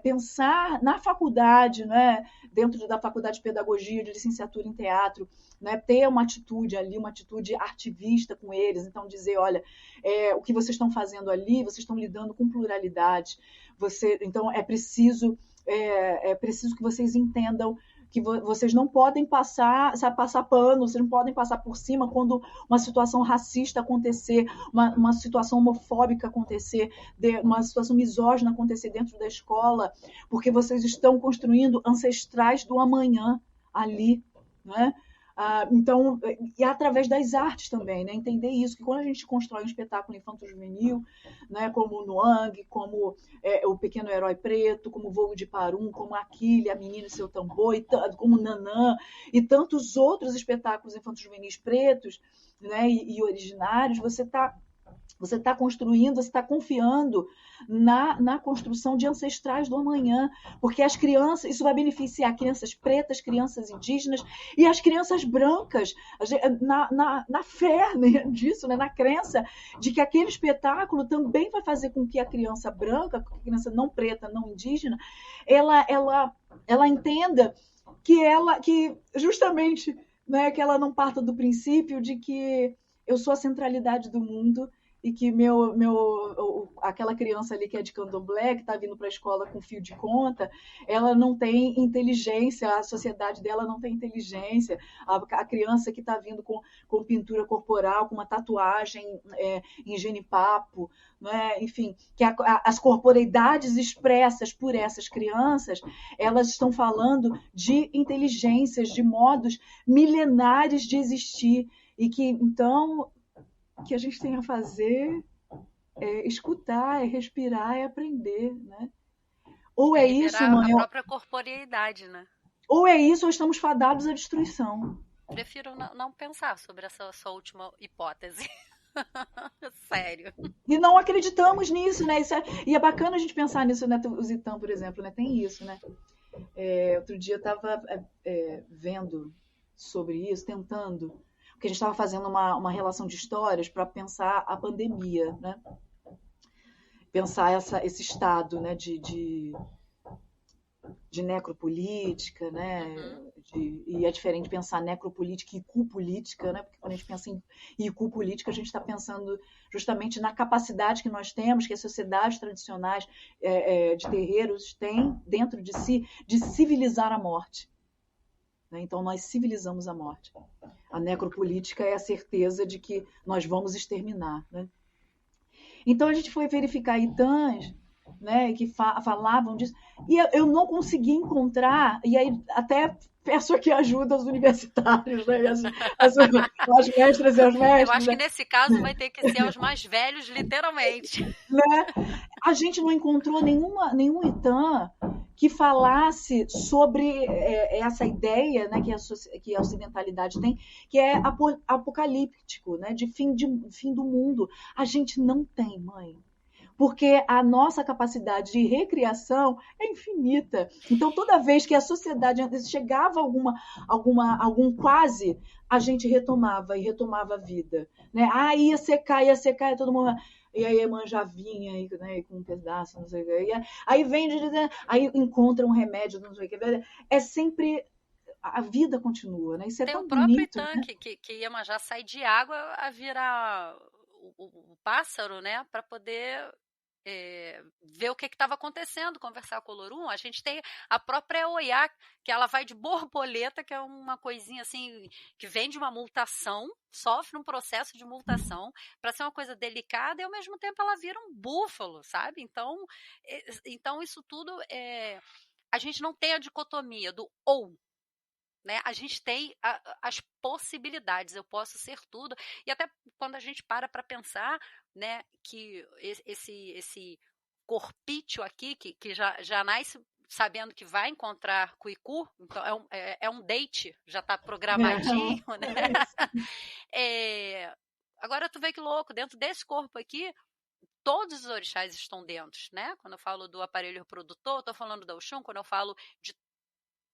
pensar na faculdade, né, dentro da faculdade de pedagogia, de licenciatura em teatro, né, ter uma atitude ali, uma atitude artivista com eles. Então, dizer, olha, o que vocês estão fazendo ali, vocês estão lidando com pluralidade. Então, é preciso que vocês entendam que vocês não podem passar pano, vocês não podem passar por cima quando uma situação racista acontecer, uma situação homofóbica acontecer, uma situação misógina acontecer dentro da escola, porque vocês estão construindo ancestrais do amanhã ali, né? Então, e através das artes também, né? Entender isso, que quando a gente constrói um espetáculo infanto-juvenil, né? Como o Nuang, como o Pequeno Herói Preto, como o Voo de Parum, como Aquile, a Menina e seu Tambor, como Nanã, e tantos outros espetáculos infanto-juvenis pretos, né? E originários, você está construindo, você está confiando na construção de ancestrais do amanhã, porque as crianças, isso vai beneficiar crianças pretas, crianças indígenas e as crianças brancas, na fé, né, disso, né, na crença de que aquele espetáculo também vai fazer com que a criança branca, a criança não preta, não indígena, ela entenda que justamente, né, que ela não parta do princípio de que eu sou a centralidade do mundo e que aquela criança ali que é de candomblé, que está vindo para a escola com fio de conta, ela não tem inteligência, a sociedade dela não tem inteligência, a criança que está vindo com pintura corporal, com uma tatuagem em genipapo, né? Enfim, que as corporeidades expressas por essas crianças, elas estão falando de inteligências, de modos milenares de existir, e que, então, que a gente tem a fazer escutar, respirar, aprender, né? Ou é isso, mãe? A própria corporeidade, né? Ou é isso, ou estamos fadados à destruição. Prefiro não pensar sobre essa sua última hipótese. Sério. E não acreditamos nisso, né? E é bacana a gente pensar nisso, né? O Zitão, por exemplo, né? Tem isso, né? Outro dia eu estava vendo sobre isso, tentando, porque a gente estava fazendo uma relação de histórias para pensar a pandemia, né? Pensar esse estado, né, de necropolítica, né? Uhum. E é diferente pensar necropolítica e icupolítica, né? Porque quando a gente pensa em icupolítica, a gente está pensando justamente na capacidade que nós temos, que as sociedades tradicionais de terreiros têm dentro de si, de civilizar a morte. Né? Então, nós civilizamos a morte. A necropolítica é a certeza de que nós vamos exterminar. Né? Então, a gente foi verificar Itãs, né, que falavam disso, e eu não consegui encontrar, e aí até peço aqui ajuda aos universitários, né, as mestras e os Eu mestres, acho que né, nesse caso vai ter que ser os mais velhos, literalmente. né? A gente não encontrou nenhum Itan que falasse sobre essa ideia, né, que a ocidentalidade tem, que é apocalíptico, né, de fim do mundo. A gente não tem, mãe. Porque a nossa capacidade de recriação é infinita. Então, toda vez que a sociedade chegava a algum quase, a gente retomava e retomava a vida. Né? Ia secar, e todo mundo. E aí a irmã já vinha aí, né, com um pedaço, não sei o que. Aí vem, aí encontra um remédio, não sei o que. É sempre. A vida continua, né? Isso é Tem o tão próprio bonito, né? tanque que Iemanjá sai de água a virar o pássaro, né? Para poder ver o que estava acontecendo, conversar com o Lorum. A gente tem a própria Oiá, que ela vai de borboleta, que é uma coisinha assim, que vem de uma multação, sofre um processo de multação, para ser uma coisa delicada, e ao mesmo tempo ela vira um búfalo, sabe? Então isso tudo a gente não tem a dicotomia do ou, né? A gente tem as possibilidades, eu posso ser tudo. E até quando a gente para pensar, né, que esse corpício aqui, que já nasce sabendo que vai encontrar Cuicu, então é um date, já está programadinho, né? É isso. Agora tu vê que louco, dentro desse corpo aqui, todos os orixás estão dentro, né? Quando eu falo do aparelho reprodutor, estou falando da Oxum, quando eu falo de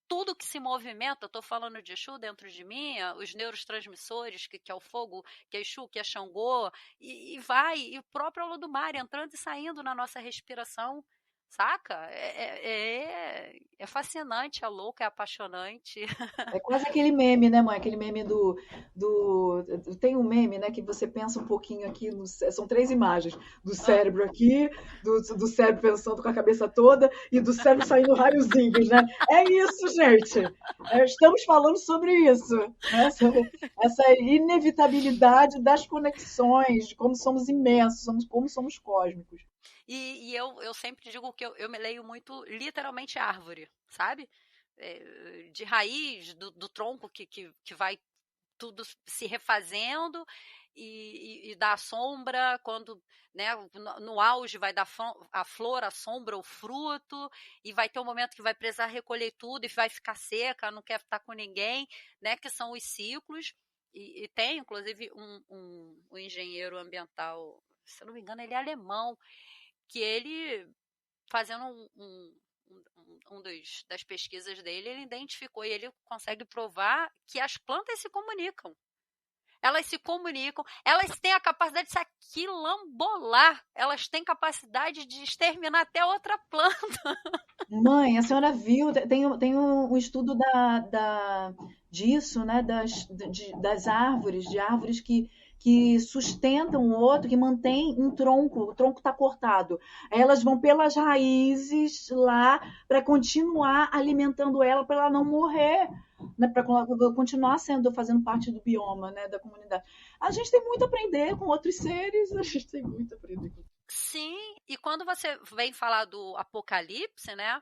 tudo que se movimenta, estou falando de Exu dentro de mim, os neurotransmissores, que é o fogo, que é Exu, que é Xangô, e o próprio Olodumare entrando e saindo na nossa respiração, saca? É fascinante, é louco, é apaixonante. É quase aquele meme, né, mãe? Aquele meme Tem um meme, né, que você pensa um pouquinho aqui. São três imagens: do cérebro aqui, do cérebro pensando com a cabeça toda e do cérebro saindo raiozinhos, né? É isso, gente. Estamos falando sobre isso, né? Sobre essa inevitabilidade das conexões, de como somos imensos, como somos cósmicos. E eu sempre digo que eu me leio muito literalmente árvore, sabe? De raiz, do tronco que vai tudo se refazendo e dá a sombra, quando, né, no auge vai dar a flor, a sombra, o fruto, e vai ter um momento que vai precisar recolher tudo e vai ficar seca, não quer estar com ninguém, né, que são os ciclos. E tem, inclusive, um engenheiro ambiental, se eu não me engano, ele é alemão, que ele, fazendo das pesquisas dele, ele identificou e ele consegue provar que as plantas se comunicam. Elas se comunicam, elas têm a capacidade de se aquilambolar, elas têm capacidade de exterminar até outra planta. Mãe, a senhora viu, tem um estudo disso, né? Das árvores, de árvores que sustentam o outro, que mantém um tronco, o tronco está cortado. Aí elas vão pelas raízes lá para continuar alimentando ela, para ela não morrer, né? Para continuar fazendo parte do bioma, né? Da comunidade. A gente tem muito a aprender com outros seres, a gente tem muito a aprender com. Sim, e quando você vem falar do apocalipse, né?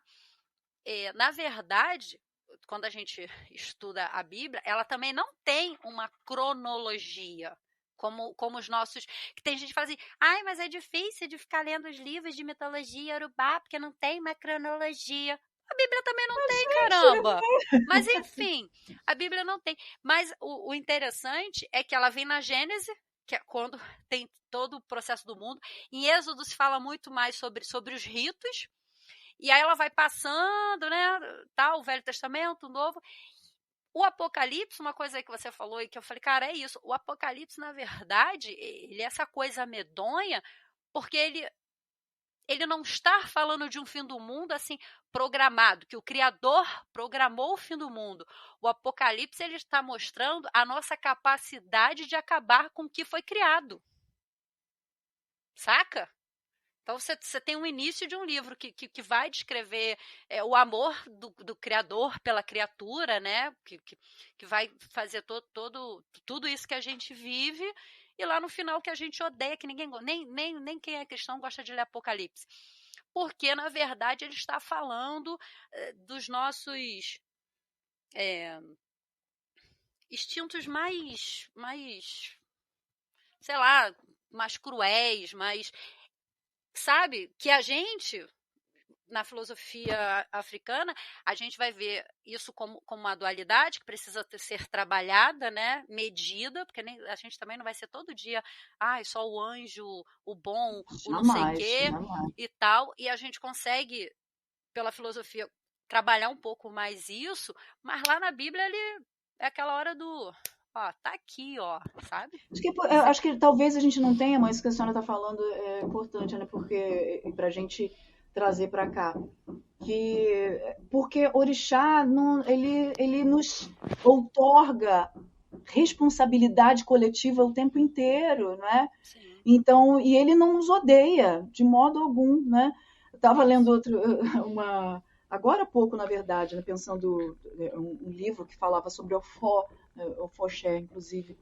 Na verdade, quando a gente estuda a Bíblia, ela também não tem uma cronologia. Como os nossos. Que tem gente que fala assim, ai, mas é difícil de ficar lendo os livros de mitologia urubá, porque não tem uma cronologia. A Bíblia também não tem, caramba! Mas enfim, a Bíblia não tem. Mas o interessante é que ela vem na Gênese, que é quando tem todo o processo do mundo. Em Êxodo se fala muito mais sobre os ritos, e aí ela vai passando, né, tá, o Velho Testamento, o Novo. O Apocalipse, uma coisa aí que você falou e que eu falei, cara, é isso. O Apocalipse, na verdade, ele é essa coisa medonha, porque ele não está falando de um fim do mundo assim programado, que o Criador programou o fim do mundo. O Apocalipse ele está mostrando a nossa capacidade de acabar com o que foi criado. Saca? Então você tem um início de um livro que vai descrever o amor do Criador pela criatura, né? Que vai fazer tudo isso que a gente vive, e lá no final que a gente odeia, que ninguém nem quem é cristão gosta de ler Apocalipse. Porque, na verdade, ele está falando dos nossos instintos mais, sei lá, mais cruéis, mais. Sabe? Que a gente, na filosofia africana, a gente vai ver isso como uma dualidade que precisa ser trabalhada, né? Medida, porque a gente também não vai ser todo dia, só o anjo, o bom, o não sei o quê Jamais. e tal. E a gente consegue, pela filosofia, trabalhar um pouco mais isso, mas lá na Bíblia ele é aquela hora do. Ó, tá aqui, ó, sabe? Acho que talvez a gente não tenha, mas isso que a senhora está falando é importante, né? Porque para a gente trazer para cá, porque orixá não, ele nos outorga responsabilidade coletiva o tempo inteiro, né? Sim. Então, e ele não nos odeia de modo algum, né? Eu estava lendo agora há pouco, na verdade, né, pensando um livro que falava sobre o Foché, inclusive.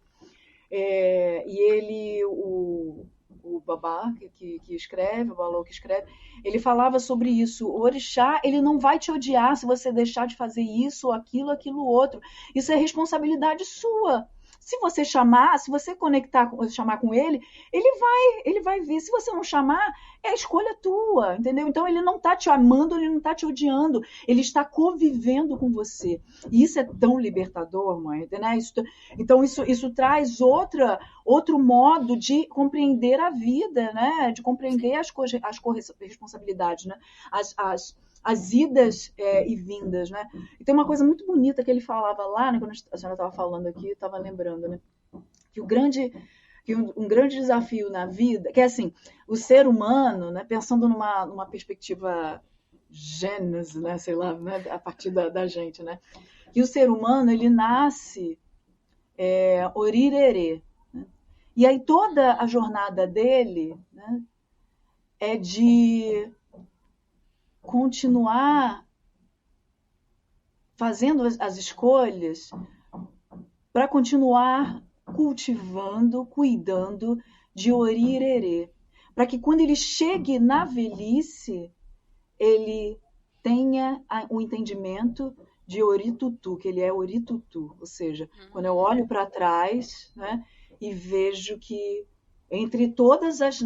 E ele, o Babá, que escreve, o Balô que escreve, ele falava sobre isso. O orixá, ele não vai te odiar se você deixar de fazer isso, aquilo outro. Isso é responsabilidade sua. Se você chamar, se você chamar com ele, ele vai vir. Se você não chamar, é a escolha tua, entendeu? Então ele não está te amando, ele não está te odiando, ele está convivendo com você. E isso é tão libertador, mãe, né? Então isso traz outro modo de compreender a vida, né? De compreender as corresponsabilidades, né? As idas e vindas, né? E tem uma coisa muito bonita que ele falava lá, né, quando a senhora estava falando aqui, eu estava lembrando, né? Que um grande desafio na vida, que é assim, o ser humano, né, pensando numa perspectiva gênese, né, sei lá, né, a partir da gente, né? Que o ser humano, ele nasce orirerê, né? E aí toda a jornada dele, né, é de continuar fazendo as escolhas para continuar cultivando, cuidando de orirerê, para que quando ele chegue na velhice, ele tenha o entendimento de oritutu, que ele é oritutu, ou seja, quando eu olho para trás, né, e vejo que entre todas as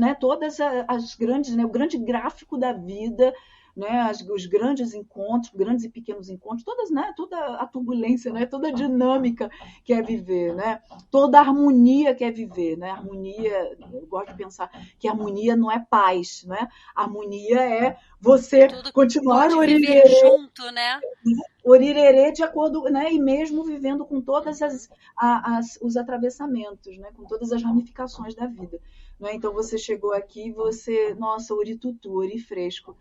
grandes, né, o grande gráfico da vida, né, os grandes encontros, grandes e pequenos encontros, toda a turbulência, né, toda a dinâmica que é viver, né, toda a harmonia que é viver, né, harmonia, eu gosto de pensar que harmonia não é paz, né, harmonia é você Tudo continuar pode viver junto, né? Orirerê de acordo, né, e mesmo vivendo com todas os atravessamentos, né, com todas as ramificações da vida, né? Então você chegou aqui, nossa, oritutu, ori fresco,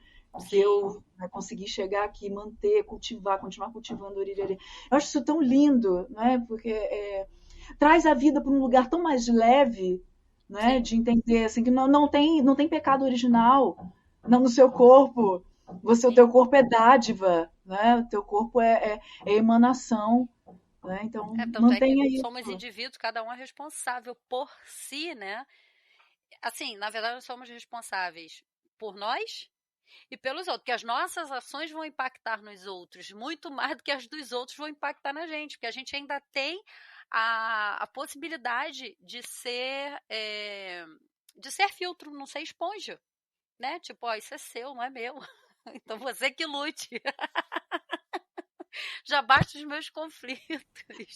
que eu, né, consegui chegar aqui, manter, continuar cultivando orirerê. Eu acho isso tão lindo, né? Porque traz a vida para um lugar tão mais leve, né? De entender assim que não tem pecado original não no seu corpo. O teu corpo é dádiva, né? O teu corpo é emanação, né? Então Tanto é que mantenha somos isso. indivíduos, cada um é responsável por si, né? Assim, na verdade, nós somos responsáveis por nós e pelos outros, porque as nossas ações vão impactar nos outros, muito mais do que as dos outros vão impactar na gente, porque a gente ainda tem a possibilidade de ser filtro, não ser esponja, né? Tipo, ó, isso é seu, não é meu. Então você que lute. Já basta os meus conflitos.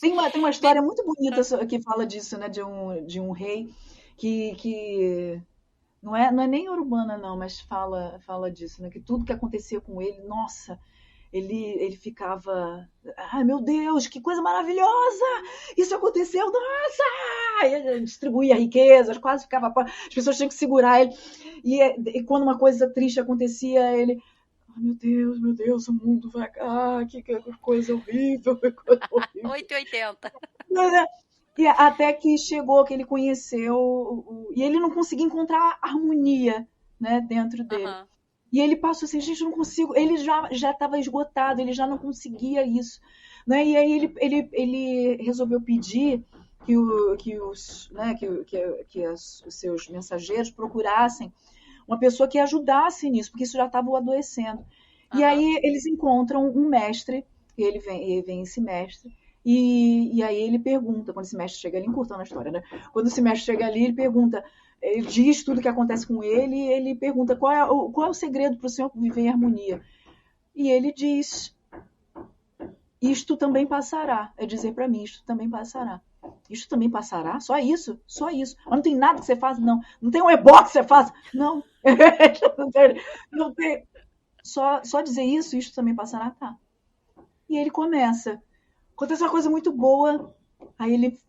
Tem uma história muito bonita que fala disso, né? De um rei que não é nem urbana, não, mas fala disso, né? Que tudo que acontecia com ele, nossa, ele ficava, ai meu Deus, que coisa maravilhosa! Isso aconteceu, nossa! E ele distribuía riquezas, quase ficava, as pessoas tinham que segurar ele. E quando uma coisa triste acontecia, ele, ai meu Deus, o mundo vai, que coisa horrível, que coisa horrível. 880. E até que chegou, que ele conheceu, e ele não conseguia encontrar harmonia, né, dentro dele. Uhum. E ele passou assim, gente, não consigo. Ele já estava esgotado, ele já não conseguia isso, né? E aí ele resolveu pedir os seus mensageiros procurassem uma pessoa que ajudasse nisso, porque isso já estava o adoecendo. E aí eles encontram um mestre, e ele vem esse mestre, e aí ele pergunta, quando esse mestre chega ali, encurtando a história, né? Quando esse mestre chega ali, ele pergunta, ele diz tudo o que acontece com ele, e ele pergunta qual é o segredo para o senhor viver em harmonia. E ele diz, isto também passará. É dizer para mim, isto também passará. Isto também passará? Só isso? Só isso. Mas não tem nada que você faça? Não. Não tem um ebó que você faça? Não. Não tem. Só dizer isso, isto também passará? Tá. E ele começa. Acontece uma coisa muito boa, aí ele,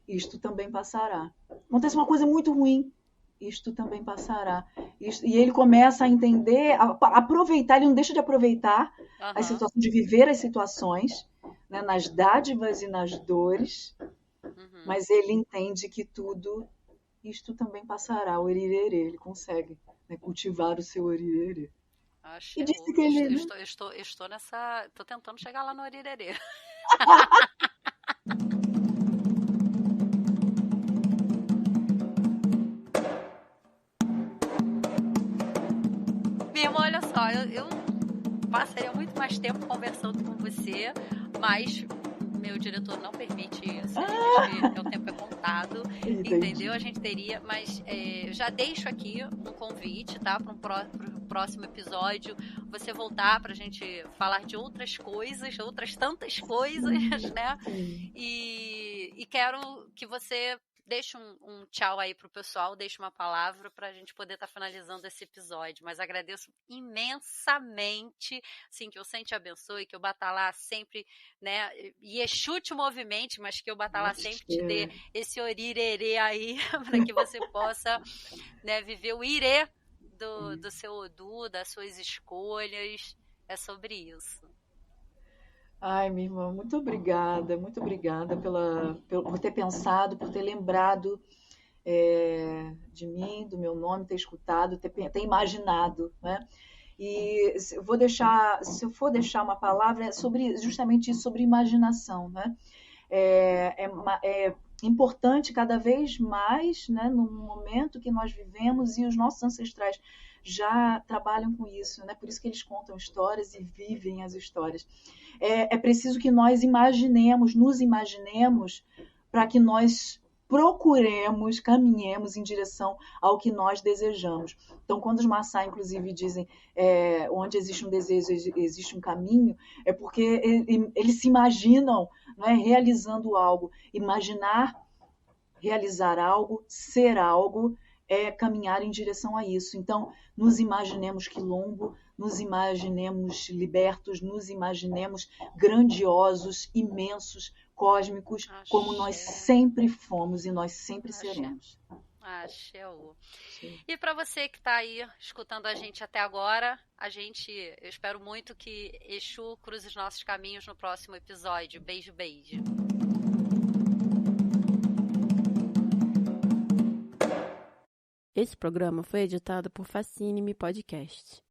isto também passará. Acontece uma coisa muito ruim, isto também passará. E ele começa a entender, a aproveitar, ele não deixa de aproveitar as situações, de viver as situações, né, nas dádivas e nas dores, mas ele entende que tudo, isto também passará, o orirerê, ele consegue, né, cultivar o seu orirerê. E disse que ele, estou nessa. Estou tentando chegar lá no orirerê. Meu irmão, olha só, eu passaria muito mais tempo conversando com você, mas meu diretor não permite isso. O tempo é contado, entendeu? A gente teria, mas já deixo aqui um convite, tá? Para um próximo episódio, você voltar pra gente falar de outras coisas, outras tantas coisas, né? E quero que você deixe um tchau aí pro pessoal, deixe uma palavra pra gente poder estar finalizando esse episódio, mas agradeço imensamente, assim, que o Senhor te abençoe, que o Batalá sempre, né, e Exu te movimente, mas que o Batalá sempre te dê esse orirerê aí, para que você possa, né, viver o irê do seu Odu, das suas escolhas, é sobre isso. Ai, minha irmã, muito obrigada por ter pensado, por ter lembrado de mim, do meu nome, ter escutado, ter imaginado, né? E se eu for deixar uma palavra, é justamente isso, sobre imaginação, né? É importante cada vez mais, né, no momento que nós vivemos, e os nossos ancestrais já trabalham com isso, né? Por isso que eles contam histórias e vivem as histórias. É preciso que nós nos imaginemos, para que nós procuremos, caminhemos em direção ao que nós desejamos. Então, quando os Maasai, inclusive, dizem onde existe um desejo, existe um caminho, é porque eles se imaginam, né, realizando algo. Imaginar, realizar algo, ser algo, é caminhar em direção a isso. Então, nos imaginemos quilombo, nos imaginemos libertos, nos imaginemos grandiosos, imensos, cósmicos, como nós sempre fomos e nós sempre seremos. Axéu. E para você que está aí escutando a gente até agora, eu espero muito que Exu cruze os nossos caminhos no próximo episódio. Beijo, beijo. Esse programa foi editado por Fascine-me Podcast.